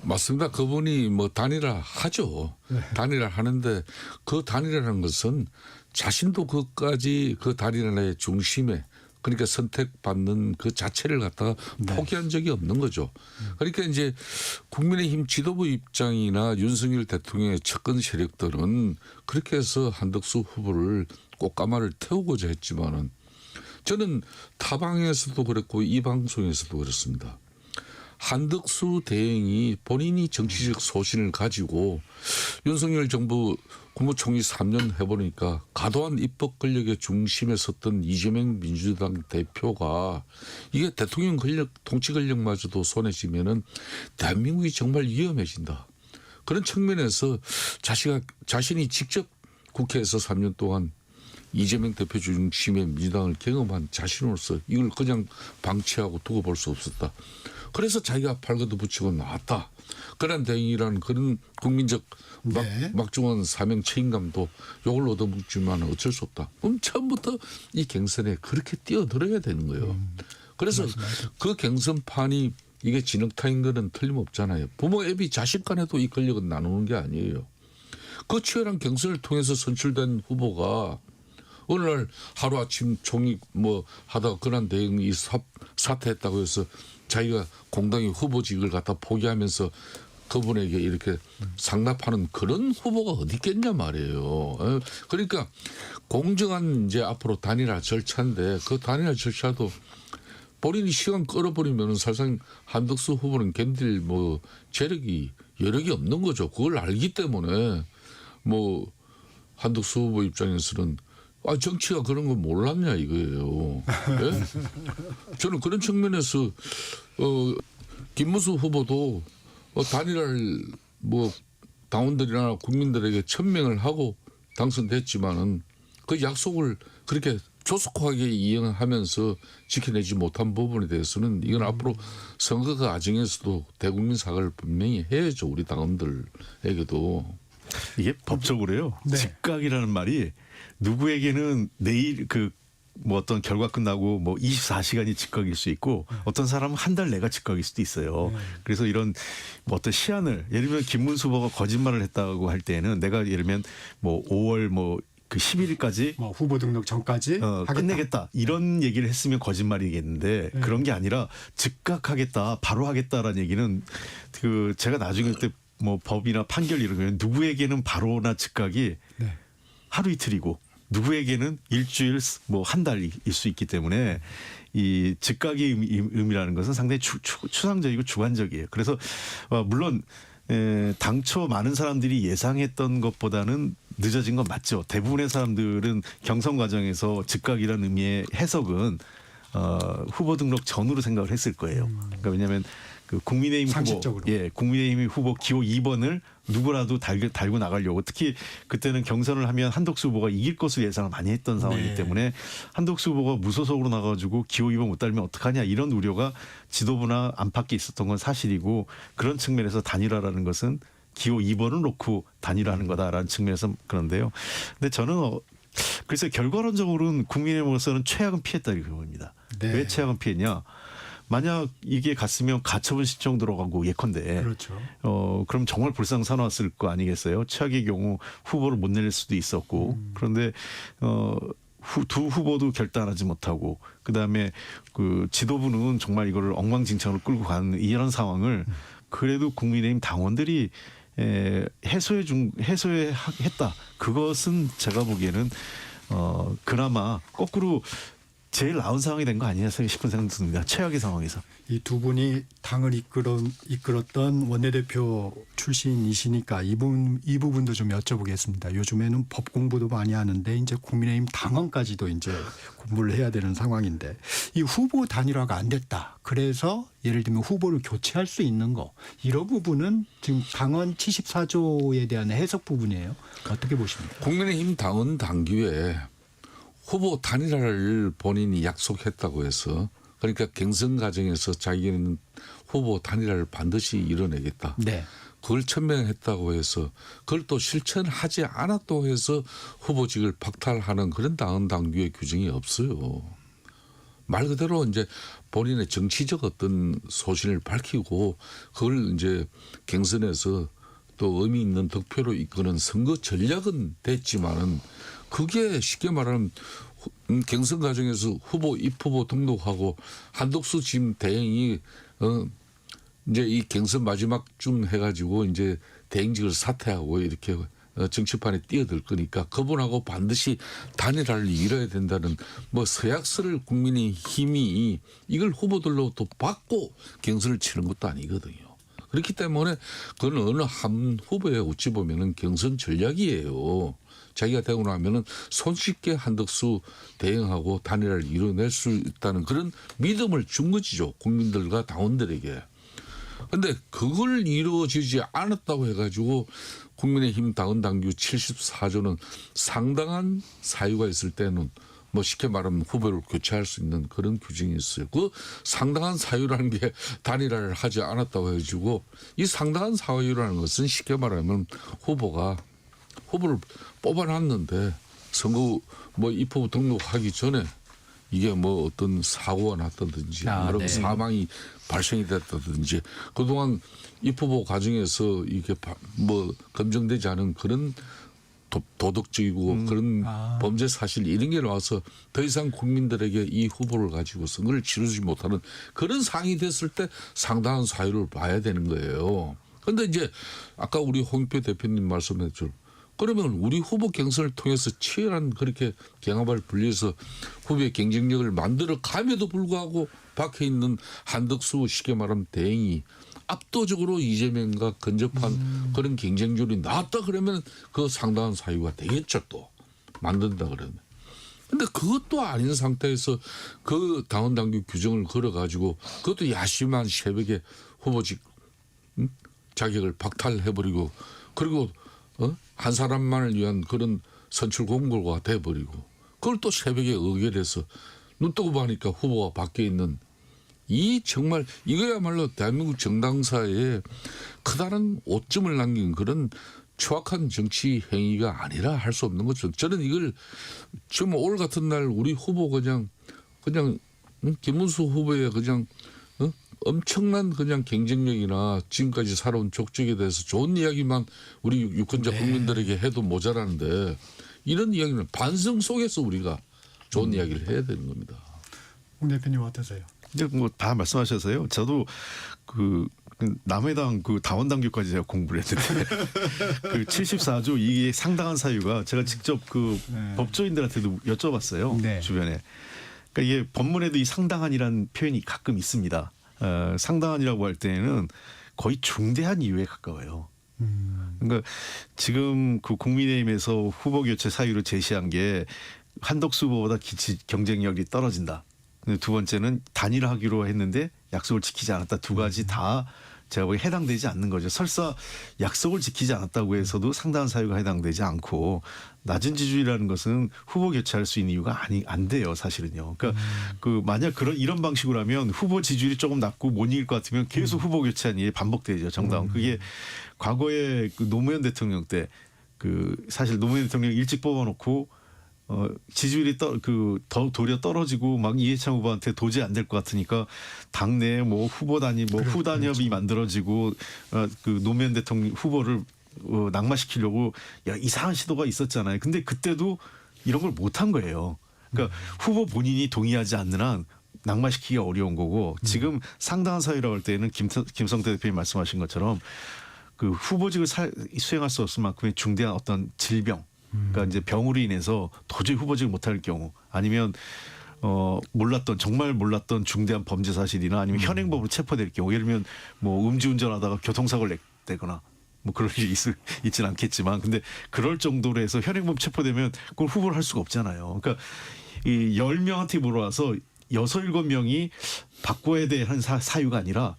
맞습니다. 그분이 뭐 단일화 하죠. 단일화 하는데 그 단일화라는 것은 자신도 그까지 그 단일화의 중심에 그러니까 선택받는 그 자체를 갖다가 포기한 적이 없는 거죠. 그러니까 이제 국민의힘 지도부 입장이나 윤석열 대통령의 측근 세력들은 그렇게 해서 한덕수 후보를 꽃가마를 태우고자 했지만은 저는 타방에서도 그랬고 이 방송에서도 그렇습니다. 한덕수 대행이 본인이 정치적 소신을 가지고 윤석열 정부 국무총리 3년 해보니까 과도한 입법 권력의 중심에 섰던 이재명 민주당 대표가 이게 대통령 권력, 통치 권력마저도 손에 쥐면은 대한민국이 정말 위험해진다. 그런 측면에서 자신이 직접 국회에서 3년 동안 이재명 대표 중심의 민주당을 경험한 자신으로서 이걸 그냥 방치하고 두고 볼 수 없었다. 그래서 자기가 발가도 붙이고 나왔다. 그런 대응이라는 그런 국민적 막중한 사명 책임감도 이걸 얻어먹지만 어쩔 수 없다. 그럼 처음부터 이 경선에 그렇게 뛰어들어야 되는 거예요. 그래서 그 경선판이 이게 진흙탕인 거는 틀림없잖아요. 부모 애비 자식 간에도 이 권력은 나누는 게 아니에요. 그 치열한 경선을 통해서 선출된 후보가 어느 날 하루아침 총리 뭐 하다가 그런 대응이 사퇴했다고 해서 자기가 공당의 후보직을 갖다 포기하면서 그분에게 이렇게 상납하는 그런 후보가 어디 있겠냐 말이에요. 그러니까 공정한 이제 앞으로 단일화 절차인데 그 단일화 절차도 본인이 시간 끌어버리면 사실상 한덕수 후보는 견딜 뭐 재력이 여력이 없는 거죠. 그걸 알기 때문에 뭐 한덕수 후보 입장에서는 정치가 그런 거 몰랐냐 이거예요. 네? 저는 그런 측면에서 김문수 후보도 단일화를 뭐 당원들이나 국민들에게 천명을 하고 당선됐지만은 그 약속을 그렇게 조속하게 이행하면서 지켜내지 못한 부분에 대해서는 이건 앞으로 선거 과정에서도 대국민 사과를 분명히 해야죠. 우리 당원들에게도. 이게 법적으로요. 네. 즉각이라는 말이 누구에게는 내일 뭐 어떤 결과 끝나고 뭐 24시간이 즉각일 수 있고 어떤 사람은 한 달 내가 즉각일 수도 있어요. 그래서 이런 뭐 어떤 시한을 예를 들면 김문수 후보가 거짓말을 했다고 할 때에는 내가 예를 들면 뭐 5월 뭐 그 11일까지 뭐 후보 등록 전까지 하겠다. 끝내겠다 이런 얘기를 했으면 거짓말이겠는데 그런 게 아니라 즉각하겠다 바로 하겠다라는 얘기는 제가 나중에 그때 뭐 법이나 판결 이런 거는 누구에게는 바로나 즉각이 네. 하루 이틀이고 누구에게는 일주일 뭐 한 달일 수 있기 때문에 이 즉각의 의미라는 것은 상당히 추상적이고 주관적이에요. 그래서 물론 당초 많은 사람들이 예상했던 것보다는 늦어진 건 맞죠. 대부분의 사람들은 경선 과정에서 즉각이라는 의미의 해석은 후보 등록 전으로 생각을 했을 거예요. 그러니까 왜냐하면 그 국민의힘 상식적으로. 후보, 국민의힘 후보 기호 2번을 누구라도 달고 나가려고 특히 그때는 경선을 하면 한덕수 후보가 이길 것으로 예상을 많이 했던 상황이기 네. 때문에 한덕수 후보가 무소속으로 나가지고 기호 2번 못 달면 어떡하냐 이런 우려가 지도부나 안팎에 있었던 건 사실이고 그런 측면에서 단일화라는 것은 기호 2번을 놓고 단일화하는 거다라는 측면에서 그런데요. 근데 저는 그래서 결과론적으로는 국민의힘으로서는 최악은 피했다 이렇게 봅니다. 네. 왜 최악은 피했냐? 만약 이게 갔으면 가처분 신청 들어가고 예컨대 그렇죠. 그럼 정말 불상사나웠을 거 아니겠어요? 최악의 경우 후보를 못 낼 수도 있었고 그런데 두 후보도 결단하지 못하고 그다음에 그 지도부는 정말 이거를 엉망진창으로 끌고 가는 이런 상황을 그래도 국민의힘 당원들이 해소했다. 그것은 제가 보기에는 그나마 거꾸로 제일 나은 상황이 된 거 아니냐 싶은 생각이 듭니다. 최악의 상황에서. 이 두 분이 당을 이끌었던 원내대표 출신이시니까 이 부분도 좀 여쭤보겠습니다. 요즘에는 법 공부도 많이 하는데 이제 국민의힘 당원까지도 이제 공부를 해야 되는 상황인데 이 후보 단일화가 안 됐다. 그래서 예를 들면 후보를 교체할 수 있는 거 이런 부분은 지금 당헌 74조에 대한 해석 부분이에요. 어떻게 보십니까? 국민의힘 당원 당규에 후보 단일화를 본인이 약속했다고 해서 그러니까 경선 과정에서 자기는 후보 단일화를 반드시 이뤄내겠다. 네. 그걸 천명했다고 해서 그걸 또 실천하지 않았다고 해서 후보직을 박탈하는 그런 당헌 당규의 규정이 없어요. 말 그대로 이제 본인의 정치적 어떤 소신을 밝히고 그걸 이제 경선에서 또 의미 있는 득표로 이끄는 선거 전략은 됐지만은 그게 쉽게 말하면 경선 과정에서 후보 입후보 등록하고 한덕수 지금 대행이 이제 이 경선 마지막쯤 해가지고 이제 대행직을 사퇴하고 이렇게 정치판에 뛰어들 거니까 그분하고 반드시 단일화를 이뤄야 된다는 뭐 서약서를 국민의힘이 이걸 후보들로 또 받고 경선을 치는 것도 아니거든요. 그렇기 때문에 그건 어느 한 후보에 어찌 보면은 경선 전략이에요. 자기가 되고 나면은 손쉽게 한덕수 대행하고 단일화를 이뤄낼 수 있다는 그런 믿음을 준 것이죠. 국민들과 당원들에게. 그런데 그걸 이루어지지 않았다고 해가지고 국민의힘 당헌 당규 74조는 상당한 사유가 있을 때는 뭐 쉽게 말하면 후보를 교체할 수 있는 그런 규정이 있어요. 그 상당한 사유라는 게 단일화를 하지 않았다고 해가지고 이 상당한 사유라는 것은 쉽게 말하면 후보를 뽑아놨는데 선거 뭐 입후보 등록하기 전에 이게 뭐 어떤 사고가 났다든지 여러 사망이 발생이 됐다든지 그동안 입후보 과정에서 이게 뭐 검증되지 않은 그런 도덕적이고 그런 범죄 사실 이런 게 나와서 더 이상 국민들에게 이 후보를 가지고 선거를 치르지 못하는 그런 상황이 됐을 때 상당한 사유를 봐야 되는 거예요. 그런데 이제 아까 우리 홍익표 대표님 말씀했죠. 그러면 우리 후보 경선을 통해서 치열한 그렇게 경합을 불리해서 후보의 경쟁력을 만들어 감에도 불구하고 박혀 있는 한덕수 쉽게 말하면 대행이 압도적으로 이재명과 근접한 그런 경쟁률이 나왔다 그러면 그 상당한 사유가 되겠죠 또 만든다 그러면. 근데 그것도 아닌 상태에서 그 당헌 당규 규정을 걸어가지고 그것도 야심한 새벽에 후보직 자격을 박탈해버리고 그리고 한 사람만을 위한 그런 선출 공고가 돼버리고 그걸 또 새벽에 의결해서 눈 뜨고 보니까 후보가 바뀌어 있는 이 정말 이거야말로 대한민국 정당사에 커다란 오점을 남긴 그런 추악한 정치 행위가 아니라 할 수 없는 거죠. 저는 이걸 지금 오늘 같은 날 우리 후보 그냥 김문수 후보의 그냥 엄청난 그냥 경쟁력이나 지금까지 살아온 족적에 대해서 좋은 이야기만 우리 유권자 국민들에게 해도 모자라는데 이런 이야기는 반성 속에서 우리가 좋은 이야기를 해야 되는 겁니다. 홍 대표님 어떠세요? 이제 뭐 다 말씀하셔서요. 저도 그 남해당 그 당원 당규까지 제가 공부를 했는데 그 74조 이게 상당한 사유가 제가 직접 그 법조인들한테도 여쭤봤어요. 네. 주변에. 그러니까 이게 법문에도 이 상당한이라는 표현이 가끔 있습니다. 상당한이라고 할 때는 거의 중대한 이유에 가까워요. 그러니까 지금 그 국민의힘에서 후보 교체 사유로 제시한 게 한덕수 후보보다 경쟁력이 떨어진다. 근데 두 번째는 단일화하기로 했는데 약속을 지키지 않았다. 두 가지 다 제가 보기에 해당되지 않는 거죠. 설사 약속을 지키지 않았다고 해서도 상당한 사유가 해당되지 않고 낮은 지지율이라는 것은 후보 교체할 수 있는 이유가 안 돼요, 사실은요. 그러니까 그 만약 이런 방식으로 하면 후보 지지율이 조금 낮고 못 이길 것 같으면 계속 후보 교체한 일이 반복되죠, 정당은. 그게 과거에 그 노무현 대통령 때 그 사실 노무현 대통령 일찍 뽑아놓고 지지율이 도리어 떨어지고 막 이해창 후보한테 도저히 안 될 것 같으니까 당내에 뭐 후보 단위 뭐 후단협이 만들어지고 그 노무현 대통령 후보를 낙마시키려고 이상한 시도가 있었잖아요. 근데 그때도 이런 걸 못한 거예요. 그러니까 후보 본인이 동의하지 않는 한 낙마시키기가 어려운 거고 지금 상당한 사유라고 할 때는 김성태 대표님 말씀하신 것처럼 그 후보직을 수행할 수 없을 만큼의 중대한 어떤 질병 그러니까 이제 병으로 인해서 도저히 후보직을 못할 경우 아니면 정말 몰랐던 중대한 범죄 사실이나 아니면 현행범으로 체포될 경우 예를 들면 뭐 음주운전하다가 교통사고를 내거나 뭐 그럴 일이 있지는 않겠지만 근데 그럴 정도로 해서 현행범 체포되면 그걸 후보를 할 수가 없잖아요. 그러니까 이 10명한테 물어와서 6, 7명이 바꿔야 될 한 사유가 아니라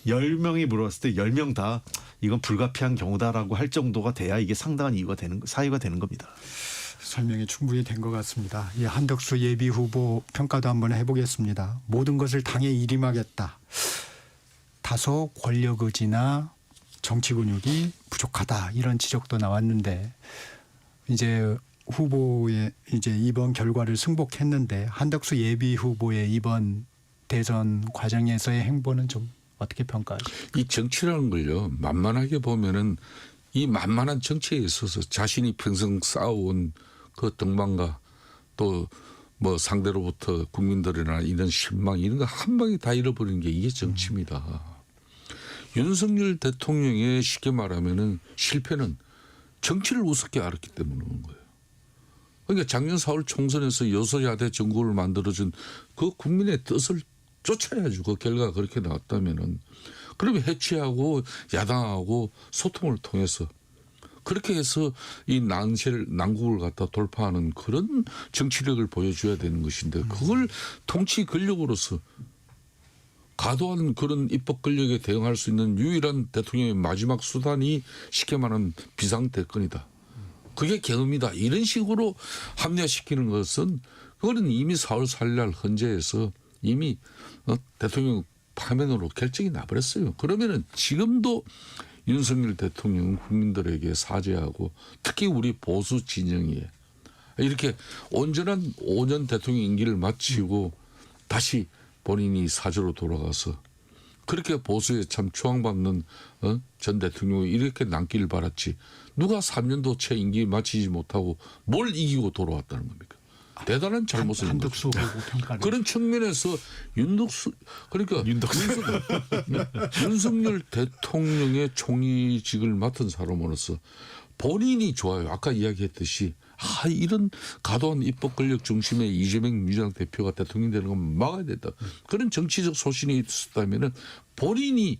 10명이 물어봤을 때 10명 다 이건 불가피한 경우다라고 할 정도가 돼야 이게 상당한 사유가 되는 겁니다. 설명이 충분히 된 것 같습니다. 이 한덕수 예비 후보 평가도 한번 해보겠습니다. 모든 것을 당에 일임하겠다. 다소 권력 의지나 정치 근육이 부족하다 이런 지적도 나왔는데 이제 후보의 이제 이번 결과를 승복했는데 한덕수 예비 후보의 이번 대선 과정에서의 행보는 좀 어떻게 평가하세요? 이 정치라는 걸요. 만만하게 보면은 이 만만한 정치에 있어서 자신이 평생 쌓아온 그 등반과 또 뭐 상대로부터 국민들이나 이런 실망 이런 거 한 방에 다 잃어버리는 게 이게 정치입니다. 윤석열 대통령의 쉽게 말하면은 실패는 정치를 우습게 알았기 때문에 그런 거예요. 그러니까 작년 4월 총선에서 여소야대 정국을 만들어준 그 국민의 뜻을 쫓아야죠. 그 결과가 그렇게 나왔다면은 그러면 해체하고 야당하고 소통을 통해서 그렇게 해서 이 난국을 갖다 돌파하는 그런 정치력을 보여줘야 되는 것인데 그걸 통치 권력으로서 과도한 그런 입법 권력에 대응할 수 있는 유일한 대통령의 마지막 수단이 쉽게 말하면 비상대권이다. 그게 경험이다. 이런 식으로 합리화시키는 것은 그거는 이미 4월 4일 날 헌재에서 이미 대통령 파면으로 결정이 나버렸어요. 그러면은 지금도 윤석열 대통령은 국민들에게 사죄하고 특히 우리 보수 진영이 이렇게 온전한 5년 대통령 임기를 마치고 다시 본인이 사저로 돌아가서 그렇게 보수에 참 추앙받는 전 대통령이 이렇게 남기를 바랐지 누가 3년도 채 임기 마치지 못하고 뭘 이기고 돌아왔다는 겁니까? 대단한 잘못을 한 한덕수 거죠. 후보 평가를. 그런 측면에서 윤석열 대통령의 총리직을 맡은 사람으로서 본인이 좋아요. 아까 이야기했듯이 이런 과도한 입법 권력 중심의 이재명 민주당 대표가 대통령 되는 건 막아야 된다. 그런 정치적 소신이 있었다면은 본인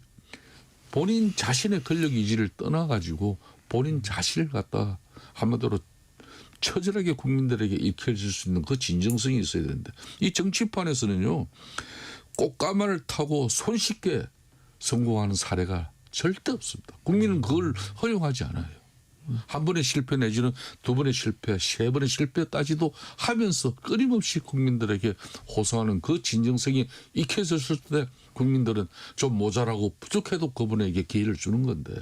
자신의 권력 의지를 떠나가지고 본인 자신을 갖다 한마디로 처절하게 국민들에게 익혀질 수 있는 그 진정성이 있어야 되는데 이 정치판에서는요 꽃가마를 타고 손쉽게 성공하는 사례가 절대 없습니다. 국민은 그걸 허용하지 않아요. 한 번의 실패 내지는 두 번의 실패, 세 번의 실패까지도 하면서 끊임없이 국민들에게 호소하는 그 진정성이 익혀졌을 때 국민들은 좀 모자라고 부족해도 그분에게 기회를 주는 건데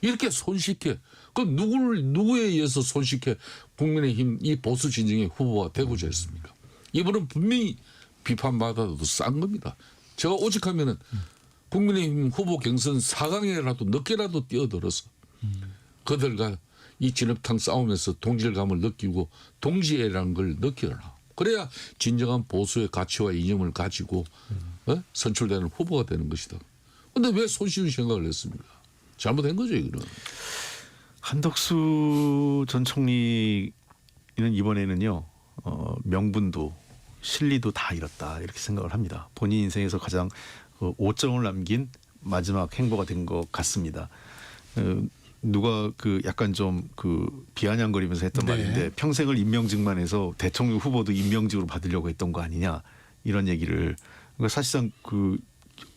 이렇게 손쉽게 그럼 누구에 의해서 손쉽게 국민의힘 이 보수 진영의 후보가 되고자 했습니까? 이분은 분명히 비판받아도 싼 겁니다. 제가 오직하면은 국민의힘 후보 경선 4강에라도 늦게라도 뛰어들어서 그들과 이 진흙탕 싸움에서 동질감을 느끼고 동지애라는 걸 느끼라. 그래야 진정한 보수의 가치와 이념을 가지고 선출되는 후보가 되는 것이다. 그런데 왜 손쉬운 생각을 했습니까? 잘못된 거죠, 이거는. 한덕수 전 총리는 이번에는요 명분도 실리도 다 잃었다 이렇게 생각을 합니다. 본인 인생에서 가장 오점을 남긴 마지막 행보가 된 것 같습니다. 누가 그 약간 좀 그 비아냥거리면서 했던 말인데 평생을 임명직만 해서 대통령 후보도 임명직으로 받으려고 했던 거 아니냐 이런 얘기를 그러니까 사실상 그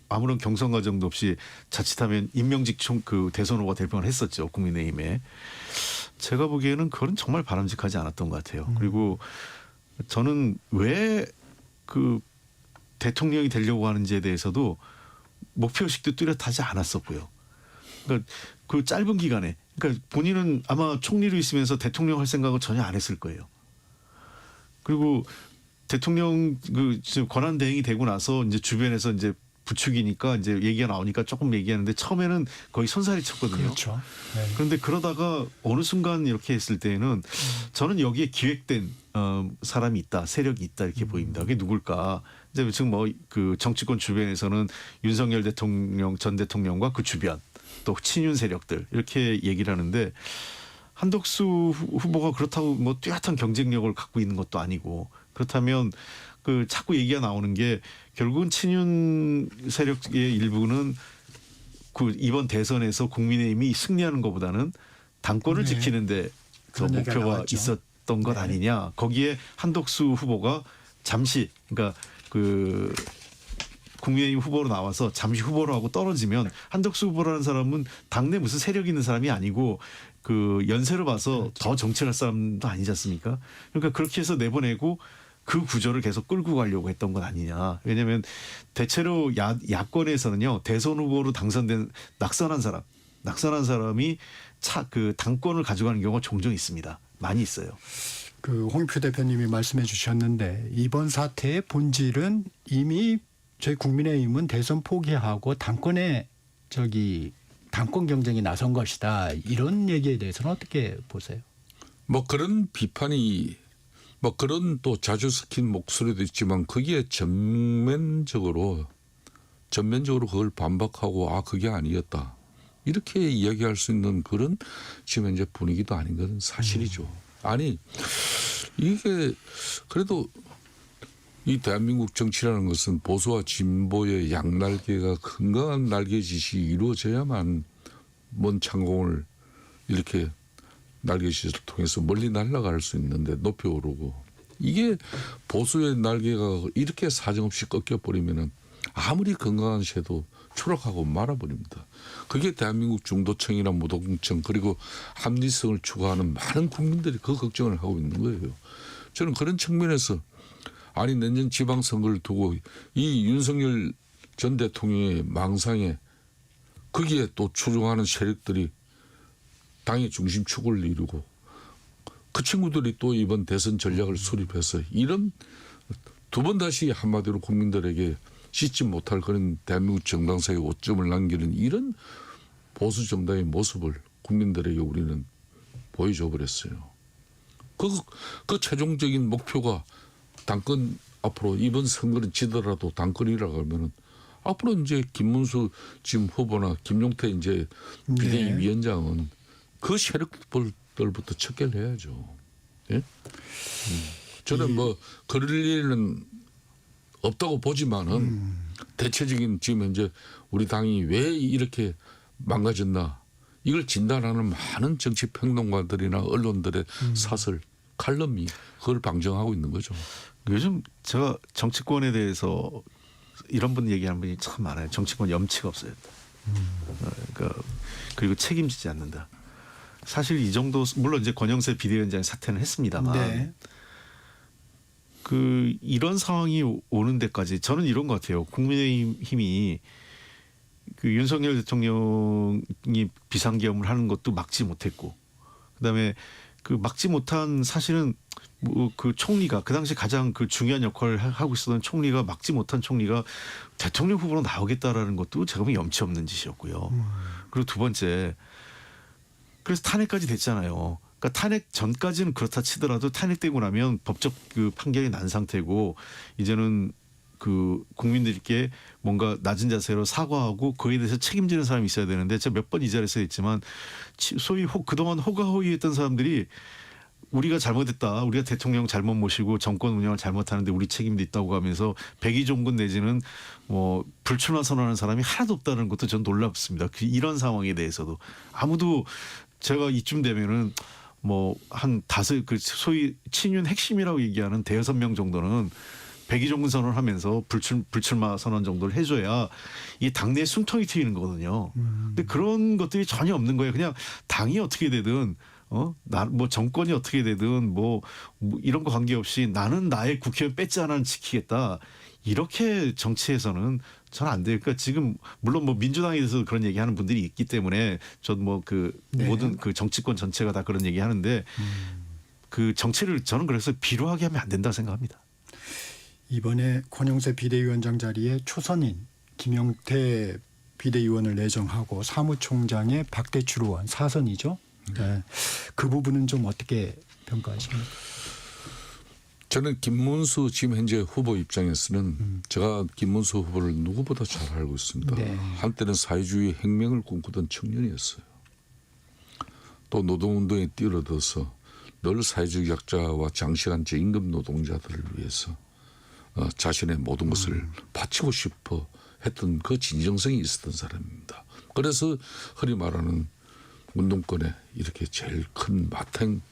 아무런 경선 과정도 없이 자칫하면 임명직 그 대선 후보가 될 뻔을 했었죠 국민의힘에. 제가 보기에는 그건 정말 바람직하지 않았던 것 같아요. 그리고 저는 왜 그 대통령이 되려고 하는지에 대해서도 목표의식도 뚜렷하지 않았었고요. 그러니까 그 짧은 기간에 그러니까 본인은 아마 총리로 있으면서 대통령 할 생각을 전혀 안 했을 거예요. 그리고 대통령 그 권한 대행이 되고 나서 이제 주변에서 이제 부축이니까 이제 얘기가 나오니까 조금 얘기하는데 처음에는 거의 손살이 쳤거든요. 그렇죠. 네. 그런데 그러다가 어느 순간 이렇게 했을 때는 저는 여기에 기획된 사람이 있다, 세력이 있다 이렇게 보입니다. 그게 누굴까? 이제 지금 뭐 그 정치권 주변에서는 윤석열 대통령 전 대통령과 그 주변 또 친윤 세력들 이렇게 얘기를 하는데 한덕수 후보가 그렇다고 뭐 뚜렷한 경쟁력을 갖고 있는 것도 아니고 그렇다면 그 자꾸 얘기가 나오는 게 결국은 친윤 세력의 일부는 그 이번 대선에서 국민의힘이 승리하는 것보다는 당권을 네. 지키는데 더 그런 얘기가 목표가 나왔죠. 있었던 것 네. 아니냐. 거기에 한덕수 후보가 잠시 그러니까 그 국민의힘 후보로 나와서 잠시 후보로 하고 떨어지면 한덕수 후보라는 사람은 당내 무슨 세력 있는 사람이 아니고 그 연세를 봐서 더 정치할 사람도 아니지 않습니까? 그러니까 그렇게 해서 내보내고 그 구조를 계속 끌고 가려고 했던 건 아니냐. 왜냐하면 대체로 야권에서는요 대선 후보로 당선된 낙선한 사람이 그 당권을 가져가는 경우가 종종 있습니다. 많이 있어요. 그 홍익표 대표님이 말씀해 주셨는데 이번 사태의 본질은 이미 저희 국민의힘은 대선 포기하고 당권에 당권 경쟁에 나선 것이다. 이런 얘기에 대해서는 어떻게 보세요? 뭐 그런 비판이 뭐 그런 또 자주 섞인 목소리도 있지만 거기에 전면적으로 그걸 반박하고 그게 아니었다. 이렇게 이야기할 수 있는 그런 지금 현재 분위기도 아닌 건 사실이죠. 아니 이게 그래도 이 대한민국 정치라는 것은 보수와 진보의 양날개가 건강한 날개짓이 이루어져야만 먼 창공을 이렇게 날개짓을 통해서 멀리 날아갈 수 있는데 높이 오르고 이게 보수의 날개가 이렇게 사정없이 꺾여버리면은 아무리 건강한 새도 추락하고 말아버립니다. 그게 대한민국 중도층이나 무도층 그리고 합리성을 추구하는 많은 국민들이 그 걱정을 하고 있는 거예요. 저는 그런 측면에서 아니 내년 지방선거를 두고 이 윤석열 전 대통령의 망상에 거기에 또 추종하는 세력들이 당의 중심축을 이루고 그 친구들이 또 이번 대선 전략을 수립해서 이런 두 번 다시 한마디로 국민들에게 씻지 못할 그런 대한민국 정당사에 오점을 남기는 이런 보수 정당의 모습을 국민들에게 우리는 보여줘 버렸어요. 그 최종적인 목표가 당권 앞으로 이번 선거는 지더라도 당권이라고 하면은 앞으로 이제 김문수 지금 후보나 김용태 이제 비대위 위원장은 그 세력들부터 척결을 해야죠. 예? 저는 뭐 그럴 일은 없다고 보지만은 대체적인 지금 현재 우리 당이 왜 이렇게 망가졌나 이걸 진단하는 많은 정치 평론가들이나 언론들의 사설 칼럼이 그걸 방증하고 있는 거죠. 요즘 제가 정치권에 대해서 이런 분 얘기하는 분이 참 많아요. 정치권 염치가 없어요. 그러니까 그리고 책임지지 않는다. 사실 이 정도 물론 이제 권영세 비대위원장이 사퇴는 했습니다만 네. 그 이런 상황이 오는 데까지 저는 이런 것 같아요. 국민의힘이 그 윤석열 대통령이 비상계엄을 하는 것도 막지 못했고, 그다음에 그 막지 못한 사실은 뭐 그 총리가 그 당시 가장 그 중요한 역할을 하고 있었던 총리가 막지 못한 총리가 대통령 후보로 나오겠다라는 것도 제가 보면 염치 없는 짓이었고요. 그리고 두 번째, 그래서 탄핵까지 됐잖아요. 그러니까 탄핵 전까지는 그렇다 치더라도 탄핵되고 나면 법적 그 판결이 난 상태고 이제는 그 국민들께 뭔가 낮은 자세로 사과하고 그에 대해서 책임지는 사람이 있어야 되는데 제가 몇 번 이 자리에서 했지만 소위 그동안 호가호위했던 사람들이 우리가 잘못했다. 우리가 대통령 잘못 모시고 정권 운영을 잘못하는데 우리 책임도 있다고 하면서 백의종군 내지는 뭐 불출마 선언하는 사람이 하나도 없다는 것도 전 놀랍습니다. 이런 상황에 대해서도 아무도 제가 이쯤 되면은 뭐 한 다섯 그 소위 친윤 핵심이라고 얘기하는 대여섯 명 정도는 백의종군 선언을 하면서 불출마 선언 정도를 해줘야 이 당내에 숨통이 트이는 거거든요. 근데 그런 것들이 전혀 없는 거예요. 그냥 당이 어떻게 되든 뭐 정권이 어떻게 되든 뭐 이런 거 관계없이 나는 나의 국회의원 뺏지 않아 지키겠다. 이렇게 정치에서는 전 안 돼요. 그러니까 지금 물론 뭐 민주당에 대해서 그런 얘기하는 분들이 있기 때문에 전 뭐 그 네. 모든 그 정치권 전체가 다 그런 얘기하는데 그 정치를 저는 그래서 비루하게 하면 안 된다 생각합니다. 이번에 권영세 비대위원장 자리에 초선인 김용태 비대위원을 내정하고 사무총장의 박대출 의원 4선이죠. 네. 그 부분은 좀 어떻게 평가하십니까? 저는 김문수 지금 현재 후보 입장에서는 제가 김문수 후보를 누구보다 잘 알고 있습니다. 네. 한때는 사회주의 혁명을 꿈꾸던 청년이었어요. 또 노동운동에 뛰어들어서 늘 사회적 약자와 장시간 저임금 노동자들을 위해서 자신의 모든 것을 바치고 싶어 했던 그 진정성이 있었던 사람입니다. 그래서 흔히 말하는 운동권에 이렇게 제일 큰 마탱,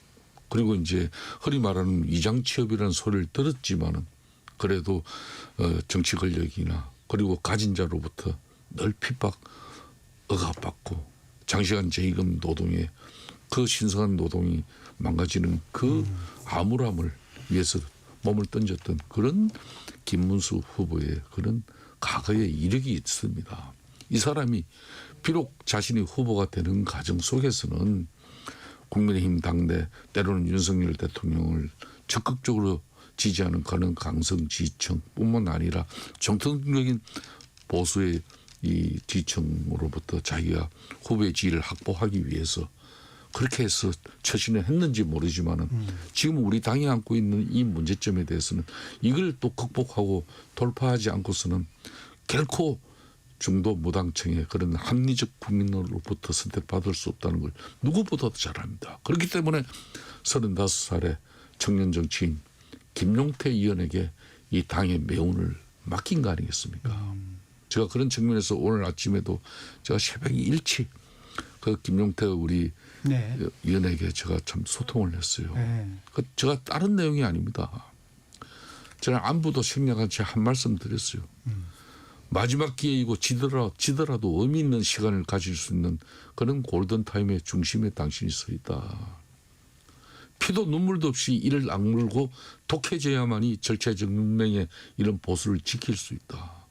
그리고 이제 흔히 말하는 위장취업이라는 소리를 들었지만은 그래도 정치 권력이나 그리고 가진 자로부터 늘 핍박, 억압받고 장시간 저임금 노동에 그 신성한 노동이 망가지는 그 암울함을 위해서 몸을 던졌던 그런 김문수 후보의 그런 과거의 이력이 있습니다. 이 사람이 비록 자신이 후보가 되는 과정 속에서는 국민의힘 당내 때로는 윤석열 대통령을 적극적으로 지지하는 그런 강성 지지층뿐만 아니라 정통적인 보수의 이 지지층으로부터 자기가 후보의 지위를 확보하기 위해서 그렇게 해서 처신을 했는지 모르지만은 지금 우리 당이 안고 있는 이 문제점에 대해서는 이걸 또 극복하고 돌파하지 않고서는 결코 중도 무당층의 그런 합리적 국민으로부터 선택받을 수 없다는 걸 누구보다도 잘 압니다. 그렇기 때문에 35살의 청년 정치인 김용태 의원에게 이 당의 매운을 맡긴 거 아니겠습니까? 제가 그런 측면에서 오늘 아침에도 제가 새벽에 일찍 그 김용태 우리 네. 의원에게 제가 참 소통을 했어요. 네. 제가 다른 내용이 아닙니다. 저는 안부도 생략한 채 한 말씀 드렸어요. 마지막 기회이고 지더라도 의미 있는 시간을 가질 수 있는 그런 골든타임의 중심에 당신이 서 있다. 피도 눈물도 없이 이를 악물고 독해져야만이 절체절명의 이런 보수를 지킬 수 있다.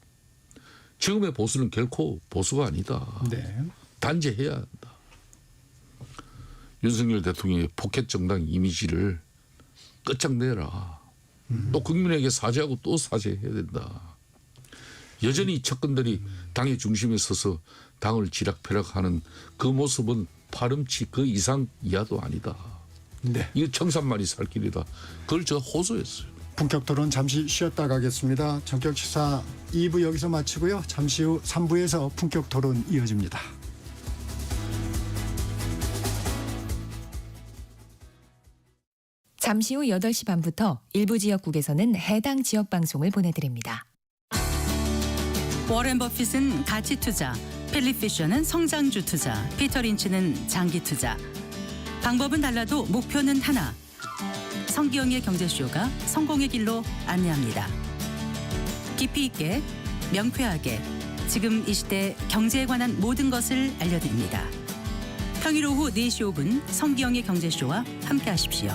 지금의 보수는 결코 보수가 아니다. 네. 단죄해야 한다. 윤석열 대통령의 포켓 정당 이미지를 끝장내라. 또 국민에게 사죄하고 또 사죄해야 된다. 여전히 측근들이 당의 중심에 서서 당을 지락펴락하는 그 모습은 파렴치 그 이상 이하도 아니다. 네. 이거 청산만이 살 길이다. 그걸 제가 호소했어요. 본격 토론 잠시 쉬었다 가겠습니다. 전격시사 2부 여기서 마치고요. 잠시 후 3부에서 본격 토론 이어집니다. 잠시 후 8시 반부터 일부 지역국에서는 해당 지역 방송을 보내드립니다. 워렌 버핏은 가치 투자, 필립 피셔는 성장주 투자, 피터 린치는 장기 투자. 방법은 달라도 목표는 하나. 성기영의 경제쇼가 성공의 길로 안내합니다. 깊이 있게, 명쾌하게, 지금 이 시대 경제에 관한 모든 것을 알려드립니다. 평일 오후 4시 5분 성기영의 경제쇼와 함께하십시오.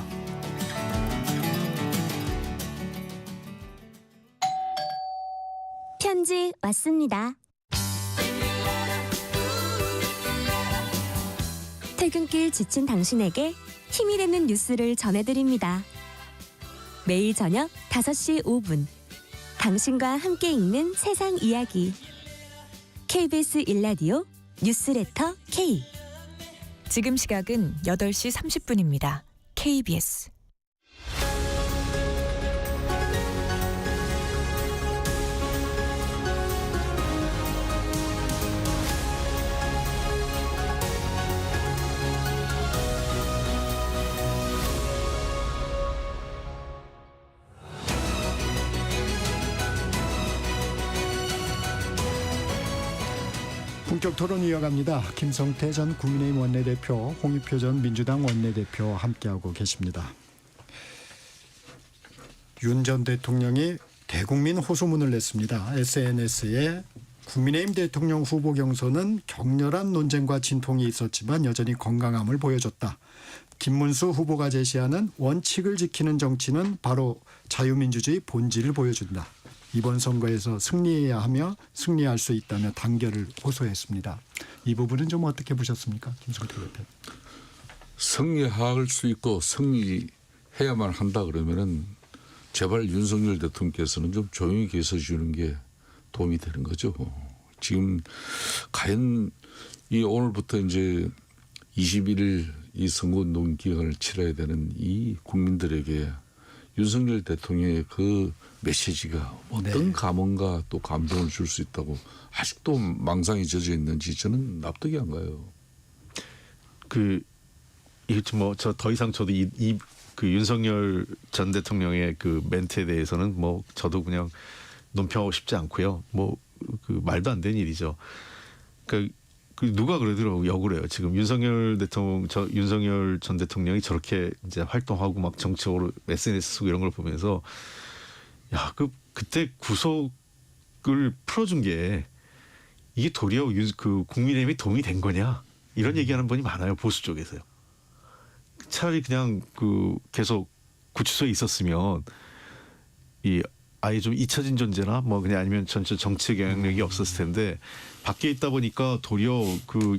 편지 왔습니다. 퇴근길 지친 당신에게 힘이 되는 뉴스를 전해드립니다. 매일 저녁 5시 5분 당신과 함께 읽는 세상 이야기 KBS 1라디오 뉴스레터 K. 지금 시각은 8시 30분입니다. KBS. 본격 토론 이어갑니다. 김성태 전 국민의힘 원내대표, 홍익표 전 민주당 원내대표 함께하고 계십니다. 윤 전 대통령이 대국민 호소문을 냈습니다. SNS에 국민의힘 대통령 후보 경선은 격렬한 논쟁과 진통이 있었지만 여전히 건강함을 보여줬다. 김문수 후보가 제시하는 원칙을 지키는 정치는 바로 자유민주주의 본질을 보여준다. 이번 선거에서 승리해야 하며 승리할 수 있다며 단결을 호소했습니다. 이 부분은 좀 어떻게 보셨습니까? 김성태 대표. 승리할 수 있고 승리해야만 한다 그러면은 제발 윤석열 대통령께서는 좀 조용히 계셔 주는 게 도움이 되는 거죠. 지금 과연 이 오늘부터 이제 21일 이 선거운동 기간을 치러야 되는 이 국민들에게 윤석열 대통령의 그 메시지가 어떤 감흥과 또 감동을 줄 수 있다고 아직도 망상이 젖어 있는지 저는 납득이 안 가요. 저 더 이상 저도 그 윤석열 전 대통령의 그 멘트에 대해서는 뭐 저도 그냥 논평하고 싶지 않고요. 그 말도 안 되는 일이죠. 그 누가 그러더라고 욕을 해요. 지금 윤석열 전 대통령이 저렇게 이제 활동하고 막 정치적으로 SNS 쓰고 이런 걸 보면서 야, 그때 구속을 풀어준 게 이게 도리어 그 국민의힘이 도움이 된 거냐 이런 얘기하는 분이 많아요. 보수 쪽에서요. 차라리 그냥 계속 구치소에 있었으면 아예 좀 잊혀진 존재나 그냥 아니면 전체 정치 영향력이 없었을 텐데 밖에 있다 보니까 도리어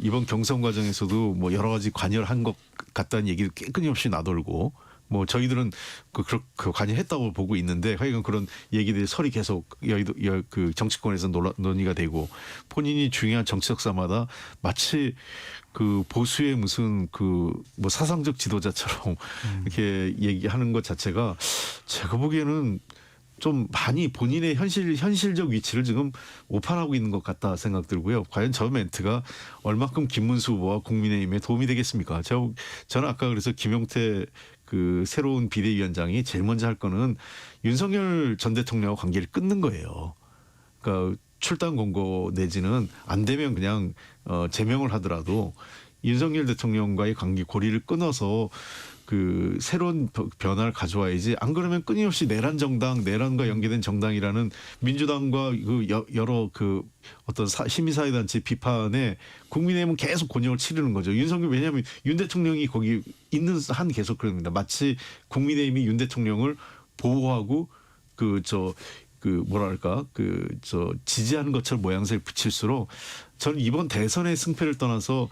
이번 경선 과정에서도 여러 가지 관여한 것 같다는 얘기를 끊임없이 나돌고 저희들은 그 관여했다고 보고 있는데 하여간 그런 얘기들이 설이 계속 그 정치권에서 논의가 되고 본인이 중요한 정치적 사마다 마치 그 보수의 무슨 사상적 지도자처럼 이렇게 얘기하는 것 자체가 제가 보기에는 좀 많이 본인의 현실적 위치를 지금 오판하고 있는 것 같다 생각 들고요. 과연 저 멘트가 얼마큼 김문수 후보와 국민의힘에 도움이 되겠습니까? 저는 아까 그래서 김용태 그 새로운 비대위원장이 제일 먼저 할 거는 윤석열 전 대통령과 관계를 끊는 거예요. 그러니까 출당 공고 내지는 안 되면 그냥 제명을 하더라도 윤석열 대통령과의 관계 고리를 끊어서 그 새로운 변화를 가져와야지. 안 그러면 끊임없이 내란과 연계된 정당이라는 민주당과 여러 어떤 시민사회단체 비판에 국민의힘은 계속 곤욕을 치르는 거죠. 왜냐하면 윤 대통령이 거기 있는 한 계속 그럽니다. 마치 국민의힘이 윤 대통령을 보호하고 지지하는 것처럼 모양새를 붙일수록 저는 이번 대선의 승패를 떠나서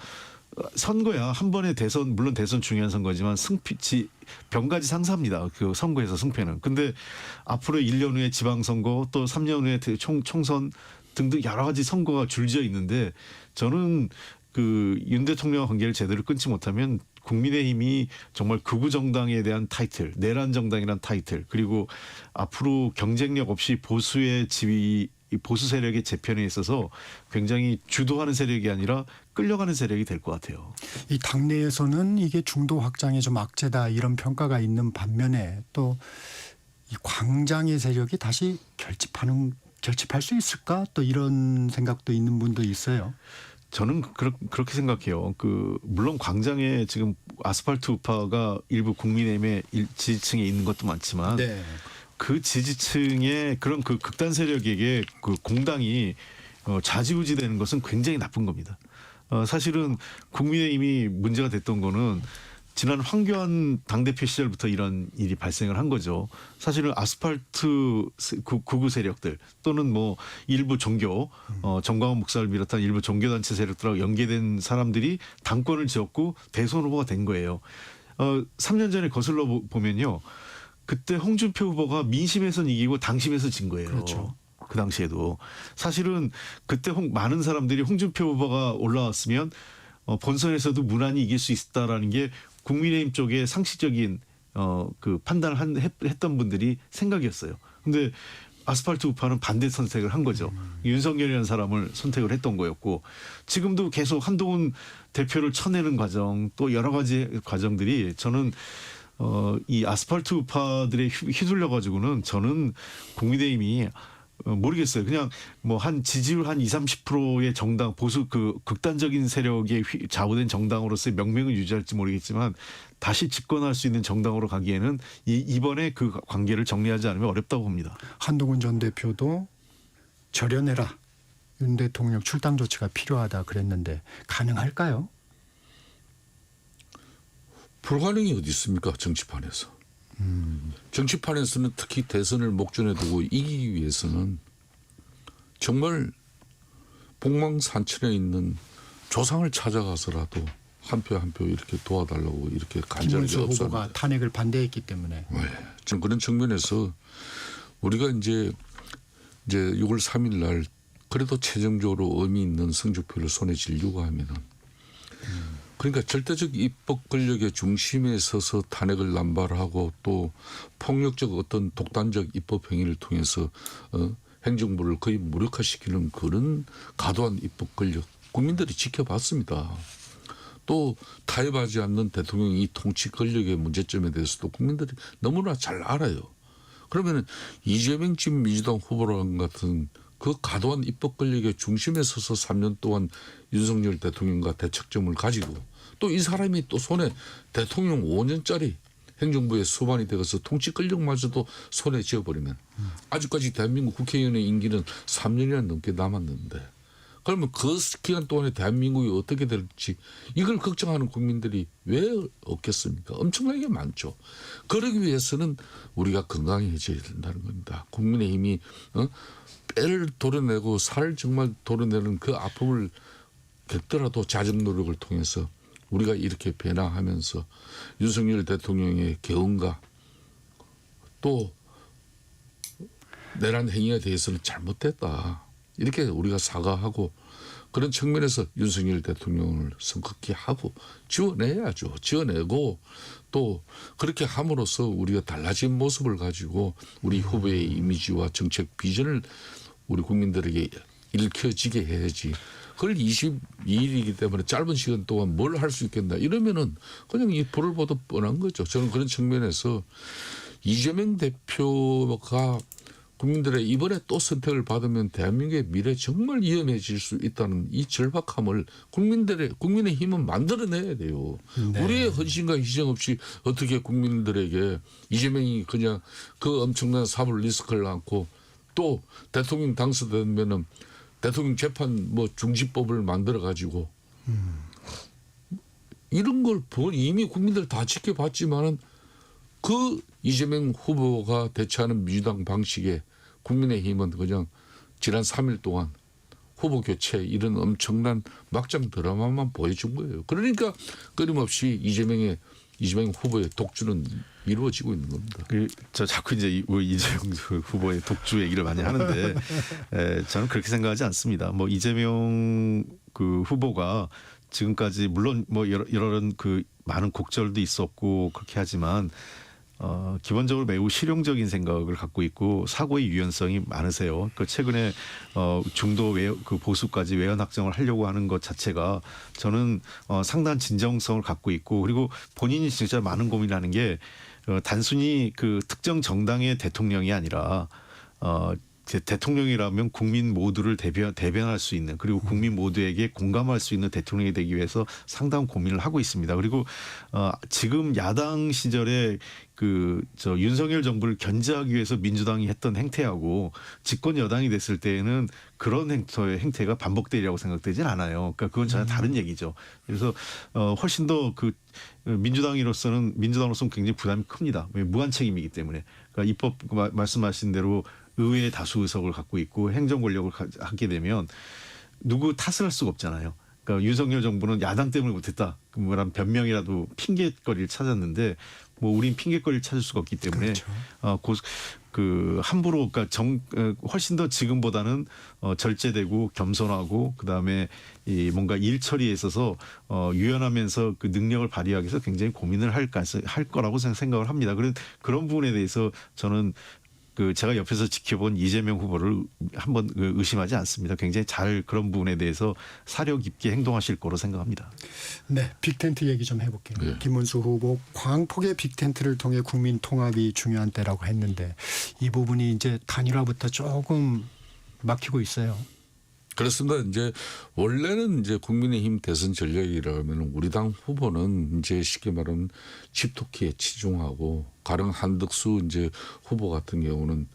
선거야 한 번의 대선, 물론 대선 중요한 선거지만 병가지 상사입니다. 그 선거에서 승패는. 근데 앞으로 1년 후에 지방선거 또 3년 후에 총선 등등 여러 가지 선거가 줄지어 있는데 저는 윤 대통령과 관계를 제대로 끊지 못하면 국민의힘이 정말 극우 정당에 대한 타이틀, 내란 정당이란 타이틀, 그리고 앞으로 경쟁력 없이 보수의 지위, 보수 세력의 재편에 있어서 굉장히 주도하는 세력이 아니라 끌려가는 세력이 될 것 같아요. 이 당내에서는 이게 중도 확장에 좀 악재다 이런 평가가 있는 반면에 또 이 광장의 세력이 다시 결집할 수 있을까? 또 이런 생각도 있는 분도 있어요. 저는 그렇게 생각해요. 물론 광장에 지금 아스팔트 우파가 일부 국민의힘의 지지층에 있는 것도 많지만 네. 그 지지층의 그런 극단 세력에게 공당이 좌지우지되는 것은 굉장히 나쁜 겁니다. 사실은 국민의힘이 문제가 됐던 거는 지난 황교안 당대표 시절부터 이런 일이 발생을 한 거죠. 사실은 아스팔트 극우 세력들 또는 뭐 일부 종교, 정광훈 목사를 비롯한 일부 종교단체 세력들하고 연계된 사람들이 당권을 지었고 대선 후보가 된 거예요. 3년 전에 거슬러 보면요. 그때 홍준표 후보가 민심에선 이기고 당심에서 진 거예요. 그렇죠. 그 당시에도. 사실은 그때 많은 사람들이 홍준표 후보가 올라왔으면 본선에서도 무난히 이길 수 있다라는 게 국민의힘 쪽의 상식적인 그 판단을 했던 분들이 생각이었어요. 근데 아스팔트 우파는 반대 선택을 한 거죠. 윤석열이라는 사람을 선택을 했던 거였고 지금도 계속 한동훈 대표를 쳐내는 과정 또 여러 가지 과정들이 저는 이 아스팔트 우파들에 휘둘려 가지고는 저는 국민의힘이 모르겠어요. 그냥 뭐 한 지지율 한 20-30%의 정당 보수 그 극단적인 세력에 좌우된 정당으로서의 명맥을 유지할지 모르겠지만 다시 집권할 수 있는 정당으로 가기에는 이번에 그 관계를 정리하지 않으면 어렵다고 봅니다. 한동훈 전 대표도 절여내라. 윤 대통령 출당 조치가 필요하다 그랬는데 가능할까요? 불가능이 어디 있습니까? 정치판에서. 정치판에서는 특히 대선을 목전에 두고 이기기 위해서는 정말 복망산천에 있는 조상을 찾아가서라도 한 표 한 표 이렇게 도와달라고 이렇게 간절하게 김문수 없습니다. 후보가 탄핵을 반대했기 때문에. 네. 지금 그런 측면에서 우리가 이제 6월 3일 날 그래도 최종적으로 의미 있는 성적표를 손에 쥐려고 하면은 그러니까 절대적 입법 권력의 중심에 서서 탄핵을 남발하고 또 폭력적 어떤 독단적 입법 행위를 통해서 행정부를 거의 무력화시키는 그런 과도한 입법 권력 국민들이 지켜봤습니다. 또 타협하지 않는 대통령의 이 통치 권력의 문제점에 대해서도 국민들이 너무나 잘 알아요. 그러면 이재명 진 민주당 후보랑 같은 그 과도한 입법 권력의 중심에 서서 3년 동안 윤석열 대통령과 대척점을 가지고 또 이 사람이 또 손에 대통령 5년짜리 행정부의 수반이 되어서 통치 권력마저도 손에 쥐어버리면 아직까지 대한민국 국회의원의 임기는 3년이나 넘게 남았는데 그러면 그 기간 동안에 대한민국이 어떻게 될지 이걸 걱정하는 국민들이 왜 없겠습니까? 엄청나게 많죠. 그러기 위해서는 우리가 건강해져야 된다는 겁니다. 국민의힘이 뼈를 도려내고 살을 정말 도려내는 그 아픔을 겪더라도 자정 노력을 통해서 우리가 이렇게 변화하면서 윤석열 대통령의 개헌과 또 내란 행위에 대해서는 잘못됐다. 이렇게 우리가 사과하고 그런 측면에서 윤석열 대통령을 성급히 하고 지원해야죠. 지원내고 또 그렇게 함으로써 우리가 달라진 모습을 가지고 우리 후보의 이미지와 정책 비전을 우리 국민들에게 일켜지게 해야지. 그걸 22일이기 때문에 짧은 시간 동안 뭘 할 수 있겠나 이러면은 그냥 이 불을 보듯 뻔한 거죠. 저는 그런 측면에서 이재명 대표가 국민들의 이번에 또 선택을 받으면 대한민국의 미래 정말 위험해질 수 있다는 이 절박함을 국민의 힘은 만들어내야 돼요. 네. 우리의 헌신과 희생 없이 어떻게 국민들에게 이재명이 그냥 그 엄청난 사법 리스크를 안고 또 대통령 당선되면은 대통령 재판 뭐 중지법을 만들어 가지고 이런 걸 이미 국민들 다 지켜봤지만은 그 이재명 후보가 대처하는 민주당 방식에 국민의힘은 그냥 지난 3일 동안 후보 교체 이런 엄청난 막장 드라마만 보여준 거예요. 그러니까 끊임없이 이재명 후보의 독주는 이루어지고 있는 겁니다. 저 자꾸 이제 이재명 후보의 독주 얘기를 많이 하는데 저는 그렇게 생각하지 않습니다. 뭐 이재명 그 후보가 지금까지 물론 뭐 이런 그 많은 곡절도 있었고 그렇게 하지만 기본적으로 매우 실용적인 생각을 갖고 있고 사고의 유연성이 많으세요. 그 최근에 중도 그 보수까지 외연 확정을 하려고 하는 것 자체가 저는 상당한 진정성을 갖고 있고 그리고 본인이 진짜 많은 고민하는 게 단순히 그 특정 정당의 대통령이 아니라 대통령이라면 국민 모두를 대변할 수 있는 그리고 국민 모두에게 공감할 수 있는 대통령이 되기 위해서 상당한 고민을 하고 있습니다. 그리고 지금 야당 시절에 윤석열 정부를 견제하기 위해서 민주당이 했던 행태하고 집권 여당이 됐을 때에는 그런 행태가 반복되리라고 생각되진 않아요. 그러니까 그건 전혀 다른 얘기죠. 그래서 훨씬 더 민주당으로서는 굉장히 부담이 큽니다. 무한 책임이기 때문에. 그러니까 입법 말씀하신 대로 의회의 다수 의석을 갖고 있고 행정 권력을 갖게 되면 누구 탓을 할 수가 없잖아요. 그러니까 윤석열 정부는 야당 때문에 못했다. 뭐란 변명이라도 핑계거리를 찾았는데 우린 핑계거리를 찾을 수가 없기 때문에 그렇죠. 함부로 훨씬 더 지금보다는 절제되고 겸손하고 그다음에 뭔가 일 처리에 있어서 유연하면서 그 능력을 발휘하기 위해서 굉장히 고민을 할 거라고 생각을 합니다. 그런 부분에 대해서 저는 제가 옆에서 지켜본 이재명 후보를 한번 의심하지 않습니다. 굉장히 잘 그런 부분에 대해서 사려 깊게 행동하실 거로 생각합니다. 네, 빅텐트 얘기 좀 해볼게요. 네. 김문수 후보 광폭의 빅텐트를 통해 국민 통합이 중요한 때라고 했는데 이 부분이 이제 단일화부터 조금 막히고 있어요. 그렇습니다. 이제 원래는 이제 국민의힘 대선 전략이라면 우리 당 후보는 이제 쉽게 말하면 집토끼에 치중하고 가령 한덕수 이제 후보 같은 경우는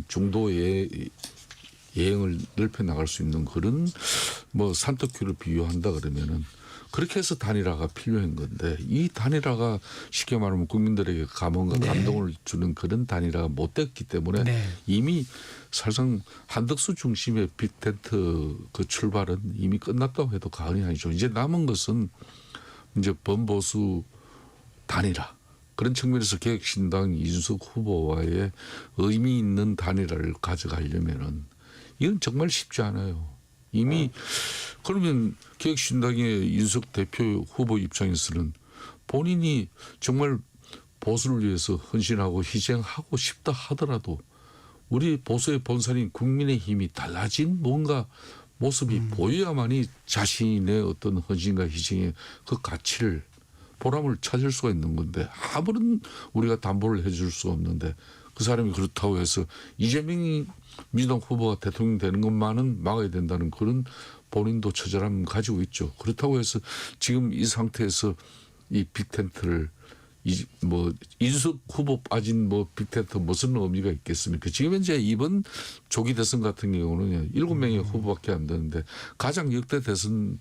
중도의 예행을 넓혀 나갈 수 있는 그런 산토끼를 비유한다 그러면은 그렇게 해서 단일화가 필요한 건데 이 단일화가 쉽게 말하면 국민들에게 감흥과 감동을 주는 그런 단일화가 못 됐기 때문에 이미 사실상 한덕수 중심의 빅텐트 출발은 이미 끝났다고 해도 과언이 아니죠. 이제 남은 것은 이제 범보수 단일화. 그런 측면에서 개혁신당 이준석 후보와의 의미 있는 단일화를 가져가려면은 이건 정말 쉽지 않아요. 이미 그러면 개혁신당의 이준석 대표 후보 입장에서는 본인이 정말 보수를 위해서 헌신하고 희생하고 싶다 하더라도 우리 보수의 본산인 국민의힘이 달라진 뭔가 모습이 보여야만이 자신의 어떤 헌신과 희생의 그 가치를 보람을 찾을 수가 있는 건데 아무런 우리가 담보를 해줄 수 없는데 그 사람이 그렇다고 해서 이재명이 민주당 후보가 대통령 되는 것만은 막아야 된다는 그런 본인도 처절함 가지고 있죠. 그렇다고 해서 지금 이 상태에서 이 빅텐트를 이준석 후보 빠진 빅텐트 무슨 의미가 있겠습니까? 지금 현재 이번 조기 대선 같은 경우는 7명의 후보밖에 안 되는데 가장 역대 대선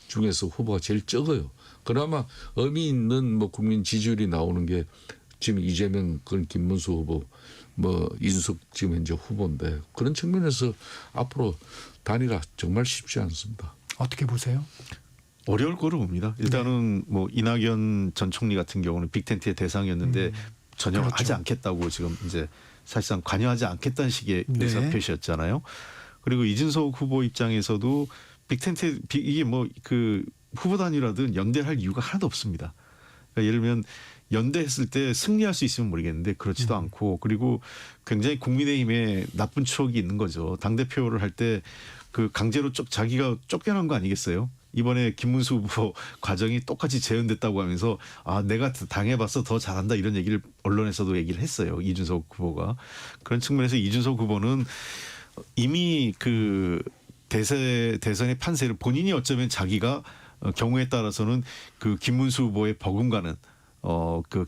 중에서 후보가 제일 적어요. 그나마 의미 있는 국민 지지율이 나오는 게 지금 이재명, 그런 김문수 후보, 이준석 지금 현재 후보인데 그런 측면에서 앞으로 단일화 정말 쉽지 않습니다. 어떻게 보세요? 어려울 거로 봅니다. 일단은 이낙연 전 총리 같은 경우는 빅텐트의 대상이었는데 전혀 하지 않겠다고 지금 이제 사실상 관여하지 않겠다는 식의 의사 표시였잖아요. 그리고 이준석 후보 입장에서도 빅텐트 이게 후보 단일화든 연대할 이유가 하나도 없습니다. 그러니까 예를 들면 연대했을 때 승리할 수 있으면 모르겠는데 그렇지도 않고 그리고 굉장히 국민의힘에 나쁜 추억이 있는 거죠. 당대표를 할 때 강제로 자기가 쫓겨난 거 아니겠어요? 이번에 김문수 후보 과정이 똑같이 재연됐다고 하면서 내가 당해봤어 더 잘한다 이런 얘기를 언론에서도 얘기를 했어요. 이준석 후보가. 그런 측면에서 이준석 후보는 이미 대선의 판세를 본인이 어쩌면 자기가 경우에 따라서는 김문수 후보의 버금가는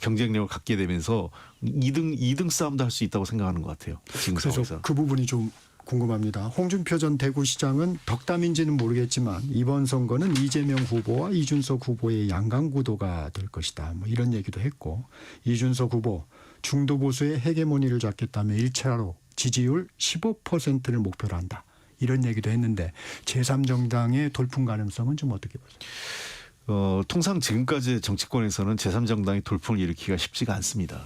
경쟁력을 갖게 되면서 2등 싸움도 할 수 있다고 생각하는 것 같아요. 지금 그래서 상황에서. 그 부분이 좀 궁금합니다. 홍준표 전 대구시장은 덕담인지는 모르겠지만 이번 선거는 이재명 후보와 이준석 후보의 양강구도가 될 것이다. 이런 얘기도 했고 이준석 후보 중도 보수의 헤게모니를 잡겠다며 1차로 지지율 15%를 목표로 한다. 이런 얘기도 했는데 제3정당의 돌풍 가능성은 좀 어떻게 보세요? 통상 지금까지 정치권에서는 제3정당이 돌풍을 일으키기가 쉽지가 않습니다.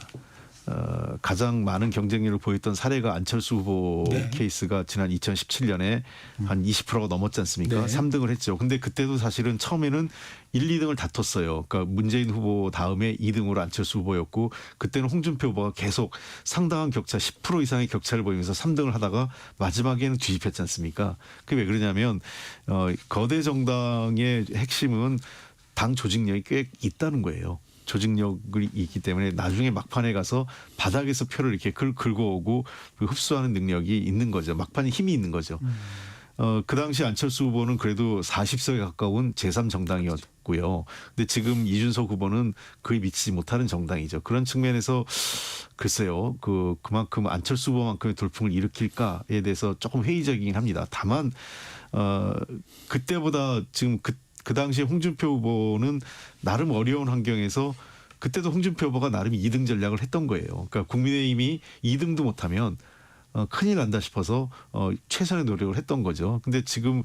가장 많은 경쟁력을 보였던 사례가 안철수 후보 케이스가 지난 2017년에 한 20%가 넘었지 않습니까? 3등을 했죠. 근데 그때도 사실은 처음에는 1, 2등을 다퉜어요. 그러니까 문재인 후보 다음에 2등으로 안철수 후보였고 그때는 홍준표 후보가 계속 상당한 격차 10% 이상의 격차를 보이면서 3등을 하다가 마지막에는 뒤집혔지 않습니까? 그게 왜 그러냐면 거대 정당의 핵심은 당 조직력이 꽤 있다는 거예요. 조직력이 있기 때문에 나중에 막판에 가서 바닥에서 표를 이렇게 긁어오고 흡수하는 능력이 있는 거죠. 막판에 힘이 있는 거죠. 그 당시 안철수 후보는 그래도 40석에 가까운 제3정당이었고요. 근데 지금 이준석 후보는 거의 미치지 못하는 정당이죠. 그런 측면에서 글쎄요, 그만큼 안철수 후보만큼의 돌풍을 일으킬까에 대해서 조금 회의적이긴 합니다. 다만 그때보다 지금 그 당시에 홍준표 후보는 나름 어려운 환경에서 그때도 홍준표 후보가 나름 2등 전략을 했던 거예요. 그러니까 국민의힘이 2등도 못하면 큰일 난다 싶어서 최선의 노력을 했던 거죠. 근데 지금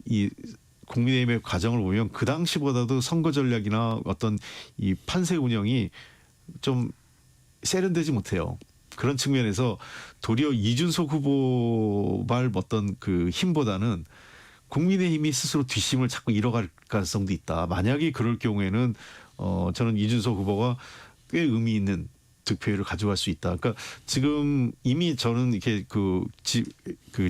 이 국민의힘의 과정을 보면 그 당시보다도 선거 전략이나 어떤 이 판세 운영이 좀 세련되지 못해요. 그런 측면에서 도리어 이준석 후보발 어떤 그 힘보다는 국민의힘이 스스로 뒷심을 자꾸 잃어갈 가능성도 있다. 만약에 그럴 경우에는 저는 이준석 후보가 꽤 의미 있는 득표율을 가져갈 수 있다. 그러니까 지금 이미 저는 이렇게 그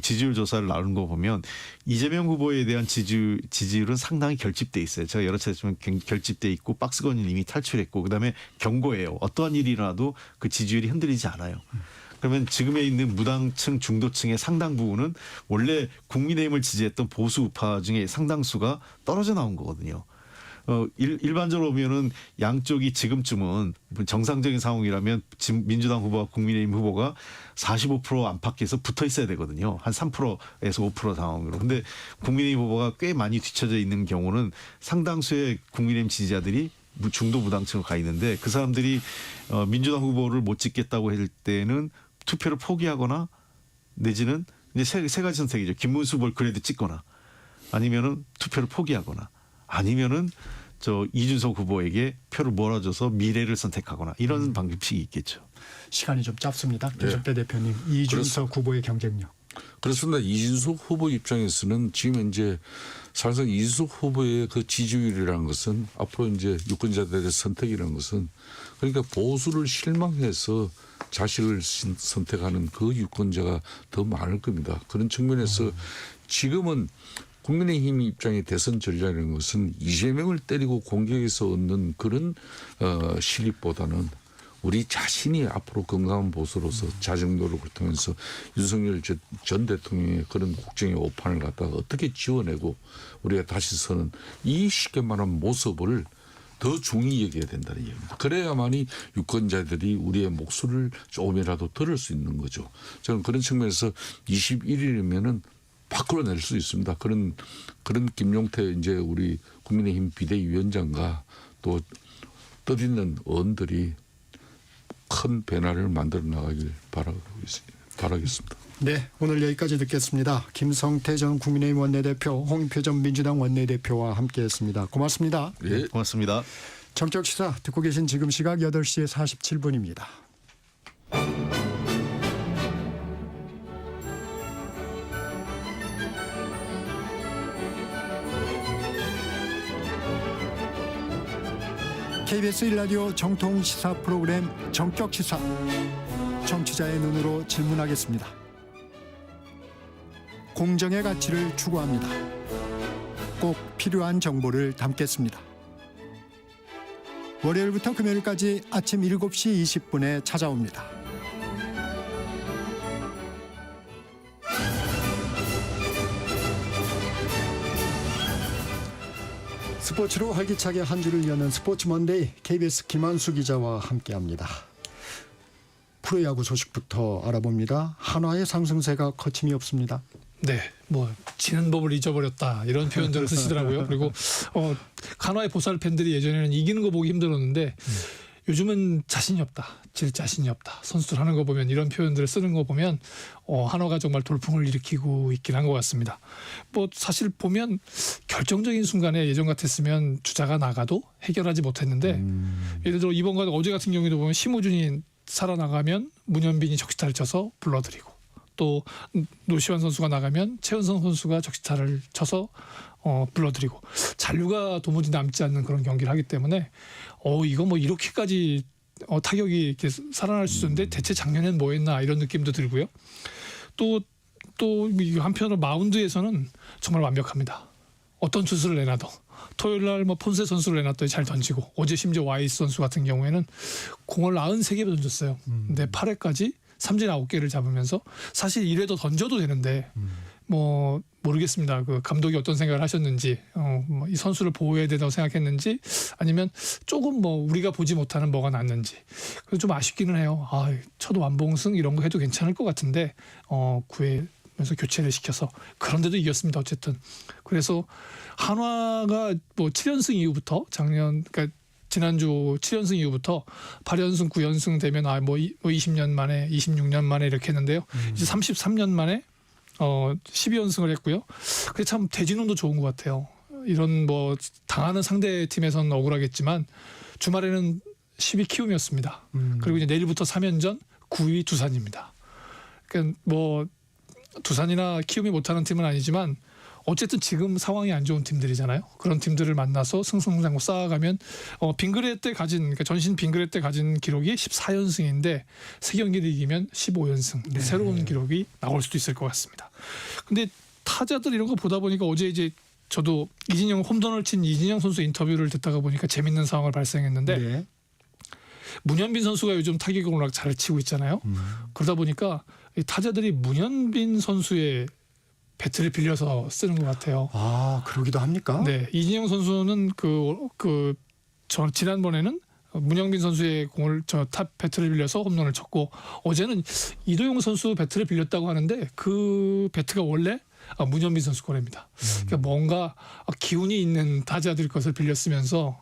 지지율 조사를 나눈 거 보면 이재명 후보에 대한 지지율은 상당히 결집돼 있어요. 제가 여러 차례 지금 결집돼 있고 박스권은 이미 탈출했고 그다음에 견고해요. 어떠한 일이 일어나도 그 지지율이 흔들리지 않아요. 그러면 지금에 있는 무당층, 중도층의 상당 부분은 원래 국민의힘을 지지했던 보수 우파 중에 상당수가 떨어져 나온 거거든요. 일반적으로 보면은 양쪽이 지금쯤은 정상적인 상황이라면 민주당 후보와 국민의힘 후보가 45% 안팎에서 붙어 있어야 되거든요. 한 3%에서 5% 상황으로. 근데 국민의힘 후보가 꽤 많이 뒤쳐져 있는 경우는 상당수의 국민의힘 지지자들이 중도 무당층으로 가 있는데 그 사람들이 민주당 후보를 못 찍겠다고 할 때는 투표를 포기하거나 내지는 이제 세 가지 선택이죠. 김문수 후보를 그래도 찍거나 아니면은 투표를 포기하거나 아니면은 이준석 후보에게 표를 몰아줘서 미래를 선택하거나 이런 방식이 있겠죠. 시간이 좀 짧습니다. 김성태 대표님, 이준석 후보의 경쟁력. 그렇습니다. 이준석 후보 입장에서는 지금 이제 사실상 이준석 후보의 그 지지율이라는 것은 앞으로 이제 유권자들의 선택이라는 것은 그러니까 보수를 실망해서 자식을 선택하는 그 유권자가 더 많을 겁니다. 그런 측면에서 지금은 국민의힘 입장의 대선 전략이라는 것은 이재명을 때리고 공격해서 얻는 그런 실익보다는 우리 자신이 앞으로 건강한 보수로서 자정 노력을 통해서 윤석열 전 대통령의 그런 국정의 오판을 갖다가 어떻게 지워내고 우리가 다시 서는 이 쉽게 말하는 모습을 더 중히 여겨야 된다는 얘기입니다. 그래야만이 유권자들이 우리의 목소리를 조금이라도 들을 수 있는 거죠. 저는 그런 측면에서 21일이면은 밖으로 낼 수 있습니다. 그런 김용태 이제 우리 국민의힘 비대위원장과 또 뜻있는 의원들이 큰 변화를 만들어 나가길 바라겠습니다. 네, 오늘 여기까지 듣겠습니다. 김성태 전 국민의힘 원내대표, 홍익표 전 민주당 원내대표와 함께했습니다. 고맙습니다. 네, 고맙습니다. 정적시사 듣고 계신 지금 시각 8시 47분입니다. KBS 1라디오 정통 시사 프로그램 정격시사. 정치자의 눈으로 질문하겠습니다. 공정의 가치를 추구합니다. 꼭 필요한 정보를 담겠습니다. 월요일부터 금요일까지 아침 7시 20분에 찾아옵니다. 스포츠로 활기차게 한 주를 여는 스포츠 먼데이 KBS 김한수 기자와 함께합니다. 프로야구 소식부터 알아봅니다. 한화의 상승세가 거침이 없습니다. 네, 지는 법을 잊어버렸다 이런 표현들을 쓰시더라고요. 그리고 한화의 보살 팬들이 예전에는 이기는 거 보기 힘들었는데 요즘은 자신이 없다, 질 자신이 없다. 선수들 하는 거 보면 이런 표현들을 쓰는 거 보면 한화가 정말 돌풍을 일으키고 있긴 한 것 같습니다. 사실 보면 결정적인 순간에 예전 같았으면 주자가 나가도 해결하지 못했는데 예를 들어 이번과 어제 같은 경우에도 보면 심우준이 살아나가면 문현빈이 적시타를 쳐서 불러들이고 또 노시환 선수가 나가면 최은성 선수가 적시타를 쳐서 불러들이고 잔류가 도무지 남지 않는 그런 경기를 하기 때문에 이거 이렇게까지 타격이 이렇게 살아날 수 있었는데 대체 작년엔 뭐 했나 이런 느낌도 들고요. 또 한편으로 마운드에서는 정말 완벽합니다. 어떤 투수를 내놔도 토요일 날 뭐 폰세 선수를 내놨더니 잘 던지고 어제 심지어 와이스 선수 같은 경우에는 공을 93개 던졌어요. 근데 8회까지 삼진 9개를 잡으면서 사실 1회도 던져도 되는데 뭐 모르겠습니다. 그 감독이 어떤 생각을 하셨는지 뭐이 선수를 보호해야 된다고 생각했는지 아니면 조금 뭐 우리가 보지 못하는 뭐가 났는지 그래서 좀 아쉽기는 해요. 첫 완봉승 이런 거 해도 괜찮을 것 같은데 9회면서 교체를 시켜서 그런데도 이겼습니다. 어쨌든 그래서 한화가 뭐 7연승 이후부터 그러니까 지난주 7연승 이후부터 8연승 9연승 되면 뭐 20년 만에 26년 만에 이렇게 했는데요. 이제 33년 만에 12연승을 했고요. 그게 참 대진운도 좋은 것 같아요. 이런 뭐 당하는 상대 팀에서는 억울하겠지만 주말에는 12키움이었습니다. 그리고 이제 내일부터 3연전 9위 두산입니다. 그러니까 뭐 두산이나 키움이 못하는 팀은 아니지만 어쨌든 지금 상황이 안 좋은 팀들이잖아요. 그런 팀들을 만나서 승승장구 쌓아가면 빙그레 때 가진 그러니까 전신 빙그레 때 가진 기록이 14연승인데 3경기를 이기면 15연승 네. 새로운 기록이 나올 수도 있을 것 같습니다. 근데 타자들 이런 거 보다 보니까 어제 이제 저도 홈런을 친 이진영 선수 인터뷰를 듣다가 보니까 재밌는 상황을 발생했는데 네. 문현빈 선수가 요즘 타격을 워낙 잘 치고 있잖아요. 그러다 보니까 이 타자들이 문현빈 선수의 배트를 빌려서 쓰는 것 같아요. 그러기도 합니까? 네, 이진영 선수는 지난번에는 문영빈 선수의 공을 탑 배트를 빌려서 홈런을 쳤고 어제는 이도용 선수 배트를 빌렸다고 하는데 그 배트가 원래 문현빈 선수 거랍니다. 그러니까 뭔가 기운이 있는 타자들 것을 빌렸으면서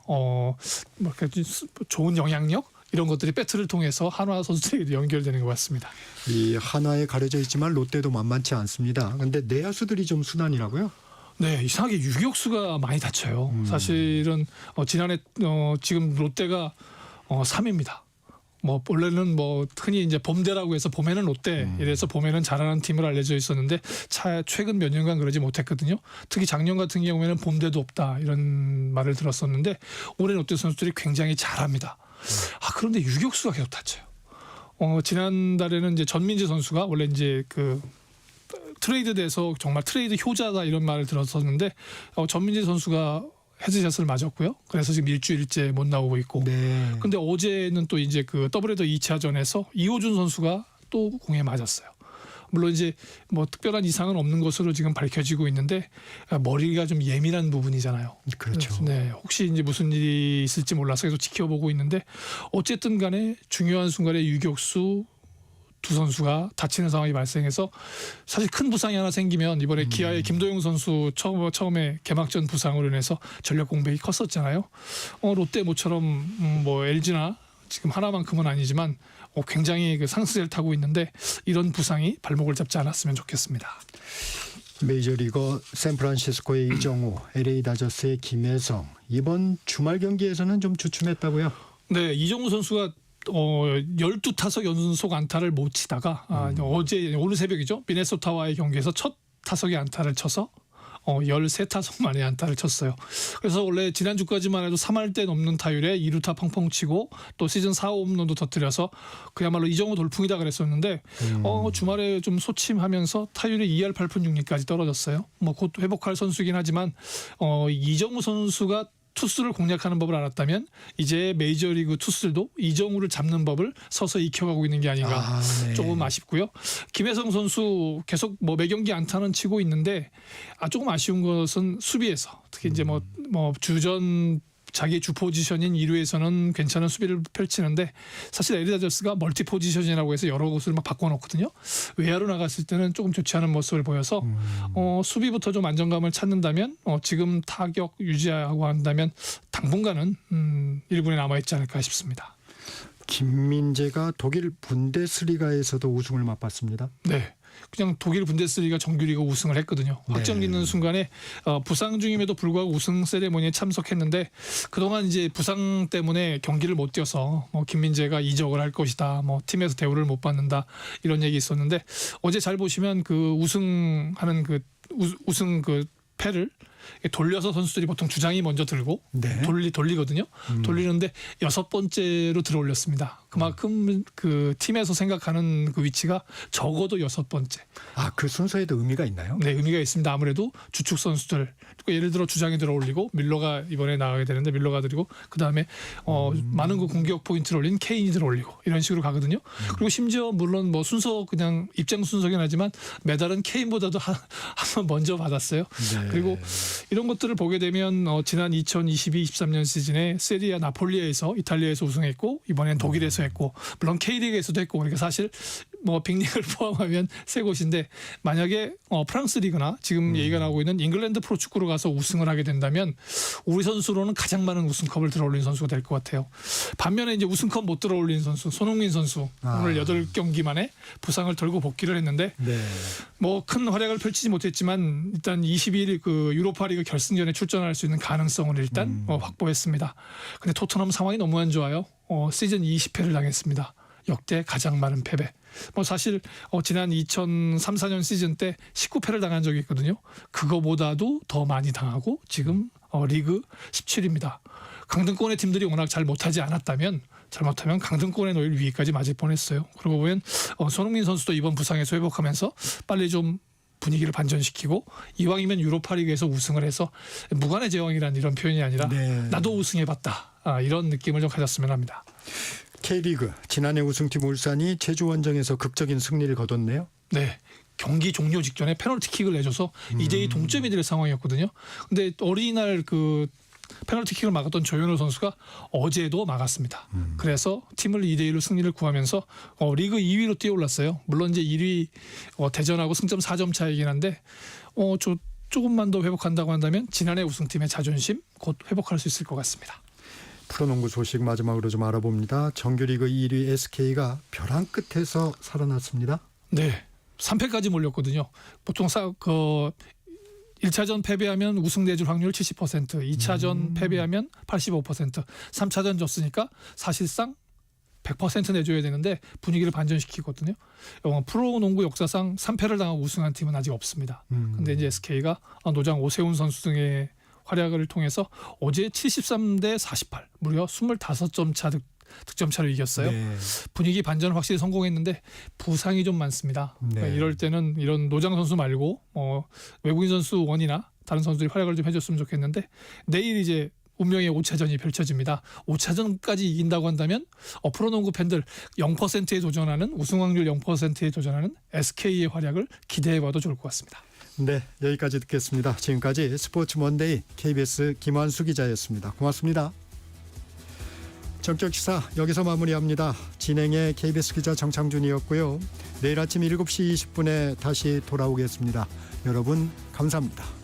좋은 영향력 이런 것들이 배트를 통해서 한화 선수들에게도 연결되는 것 같습니다. 이 한화에 가려져 있지만 롯데도 만만치 않습니다. 그런데 내야수들이 좀 순환이라고요? 네, 이상하게 유격수가 많이 다쳐요. 사실은 지난해 지금 롯데가 3위입니다. 뭐 원래는 뭐 흔히 이제 봄대라고 해서 봄에는 롯데 이래서 봄에는 잘하는 팀으로 알려져 있었는데 최근 몇 년간 그러지 못했거든요. 특히 작년 같은 경우에는 봄대도 없다 이런 말을 들었었는데 올해 롯데 선수들이 굉장히 잘합니다. 그런데 유격수가 계속 다쳐요. 지난달에는 이제 전민재 선수가 원래 이제 그 트레이드돼서 정말 트레이드 효자다 이런 말을 들었었는데 전민재 선수가 헤드샷을 맞았고요. 그래서 지금 일주일째 못 나오고 있고. 네. 근데 어제는 또 이제 그 더블헤더 2차전에서 이호준 선수가 또 공에 맞았어요. 물론 이제 뭐 특별한 이상은 없는 것으로 지금 밝혀지고 있는데 머리가 좀 예민한 부분이잖아요. 그렇죠. 네, 혹시 이제 무슨 일이 있을지 몰라서 계속 지켜보고 있는데 어쨌든 간에 중요한 순간에 유격수 두 선수가 다치는 상황이 발생해서 사실 큰 부상이 하나 생기면 이번에 기아의 김도영 선수 처음에 개막전 부상으로 인해서 전력 공백이 컸었잖아요. 롯데 모처럼 뭐 LG나 지금 하나만큼은 아니지만 굉장히 그 상승세를 타고 있는데 이런 부상이 발목을 잡지 않았으면 좋겠습니다. 메이저리거 샌프란시스코의 이정우, LA 다저스의 김혜성 이번 주말 경기에서는 좀 주춤했다고요? 네, 이정우 선수가 12타석 연속 안타를 못 치다가 오늘 새벽이죠. 미네소타와의 경기에서 첫 타석에 안타를 쳐서 13타석 만에 안타를 쳤어요. 그래서 원래 지난주까지만 해도 3할대 넘는 타율에 2루타 펑펑 치고 또 시즌 4호 홈런도 터뜨려서 그야말로 이정우 돌풍이다 그랬었는데 주말에 좀 소침하면서 타율이 2할 8푼 6리까지 떨어졌어요. 뭐 곧 회복할 선수이긴 하지만 이정우 선수가 투수를 공략하는 법을 알았다면 이제 메이저리그 투수들도 이정우를 잡는 법을 서서히 익혀가고 있는 게 아닌가 네. 조금 아쉽고요. 김혜성 선수 계속 뭐 매경기 안타는 치고 있는데 조금 아쉬운 것은 수비에서 특히 이제 뭐 주전 자기 주 포지션인 2루에서는 괜찮은 수비를 펼치는데 사실 LA 다저스가 멀티 포지션이라고 해서 여러 곳을 막 바꿔놓거든요. 외야로 나갔을 때는 조금 좋지 않은 모습을 보여서 수비부터 좀 안정감을 찾는다면 지금 타격 유지하고 한다면 당분간은 1군에 남아있지 않을까 싶습니다. 김민재가 독일 분데스리가에서도 우승을 맛봤습니다. 네. 그냥 독일 분데스리가 정규리그 우승을 했거든요. 확정 짓는 순간에 부상 중임에도 불구하고 우승 세레모니에 참석했는데 그동안 이제 부상 때문에 경기를 못 뛰어서 김민재가 이적을 할 것이다. 팀에서 대우를 못 받는다. 이런 얘기 있었는데 어제 잘 보시면 그 우승하는 그 우승 그 패를 돌려서 선수들이 보통 주장이 먼저 들고 네. 돌리거든요. 돌리는데 6번째로 들어올렸습니다. 그만큼 그 팀에서 생각하는 그 위치가 적어도 6번째. 아, 그 순서에도 의미가 있나요? 네, 의미가 있습니다. 아무래도 주축 선수들, 예를 들어 주장이 들어올리고 밀러가 이번에 나가게 되는데 밀러가 들이고 그다음에 많은 그 공격 포인트를 올린 케인이 들어올리고 이런 식으로 가거든요. 그리고 심지어 물론 뭐 순서 그냥 입장 순서긴 하지만 메달은 케인보다도 한 번 먼저 받았어요. 네. 그리고 이런 것들을 보게 되면 지난 2022-23년 시즌에 세리아 나폴리에서 이탈리아에서 우승했고 이번엔 독일에서 했고 물론 K리그에서도 했고 그러니까 사실 뭐 빅리그를 포함하면 세 곳인데 만약에 프랑스 리그나 지금 얘기가 나오고 있는 잉글랜드 프로축구로 가서 우승을 하게 된다면 우리 선수로는 가장 많은 우승컵을 들어올린 선수가 될 것 같아요. 반면에 이제 우승컵 못 들어올린 선수 손흥민 선수 오늘 8경기 만에 부상을 털고 복귀를 했는데 네. 뭐 큰 활약을 펼치지 못했지만 일단 22일 그 유로파리그 결승전에 출전할 수 있는 가능성을 일단 확보했습니다. 근데 토트넘 상황이 너무 안 좋아요. 시즌 20패를 당했습니다. 역대 가장 많은 패배. 뭐 사실 지난 2003-4년 시즌 때 19패를 당한 적이 있거든요. 그거보다도 더 많이 당하고 지금 리그 17위입니다. 강등권의 팀들이 워낙 잘 못하지 않았다면 잘못하면 강등권에 놓일 위기까지 맞을 뻔했어요. 그러고 보면 손흥민 선수도 이번 부상에서 회복하면서 빨리 좀 분위기를 반전시키고 이왕이면 유로파리그에서 우승을 해서 무관의 제왕이란 이런 표현이 아니라 네. 나도 우승해봤다 이런 느낌을 좀 가졌으면 합니다. K리그 지난해 우승팀 울산이 제주 원정에서 극적인 승리를 거뒀네요. 네. 경기 종료 직전에 페널티킥을 내줘서 2대2 동점이 될 상황이었거든요. 근데 어린이날 그 페널티킥을 막았던 조현우 선수가 어제도 막았습니다. 그래서 팀을 2대1로 승리를 구하면서 리그 2위로 뛰어올랐어요. 물론 이제 1위 대전하고 승점 4점 차이긴 한데 조금만 더 회복한다고 한다면 지난해 우승팀의 자존심 곧 회복할 수 있을 것 같습니다. 프로농구 소식 마지막으로 좀 알아봅니다. 정규리그 1위 SK가 벼랑 끝에서 살아났습니다. 네. 3패까지 몰렸거든요. 보통 1차전 패배하면 우승 내줄 확률 70%, 2차전 패배하면 85%, 3차전 졌으니까 사실상 100% 내줘야 되는데 분위기를 반전시키거든요. 프로농구 역사상 3패를 당하고 우승한 팀은 아직 없습니다. 근데 이제 SK가 노장 오세훈 선수 등의 활약을 통해서 어제 73대 48, 무려 25점 차 득점 차로 이겼어요. 네. 분위기 반전을 확실히 성공했는데 부상이 좀 많습니다. 네. 그러니까 이럴 때는 이런 노장 선수 말고 외국인 선수 원이나 다른 선수들이 활약을 좀 해줬으면 좋겠는데 내일 이제 운명의 5차전이 펼쳐집니다. 5차전까지 이긴다고 한다면 프로농구 팬들 0%에 도전하는 우승 확률 0%에 도전하는 SK의 활약을 기대해봐도 좋을 것 같습니다. 네, 여기까지 듣겠습니다. 지금까지 스포츠 먼데이 KBS 김환수 기자였습니다. 고맙습니다. 정적시사 여기서 마무리합니다. 진행의 KBS 기자 정창준이었고요. 내일 아침 7시 20분에 다시 돌아오겠습니다. 여러분 감사합니다.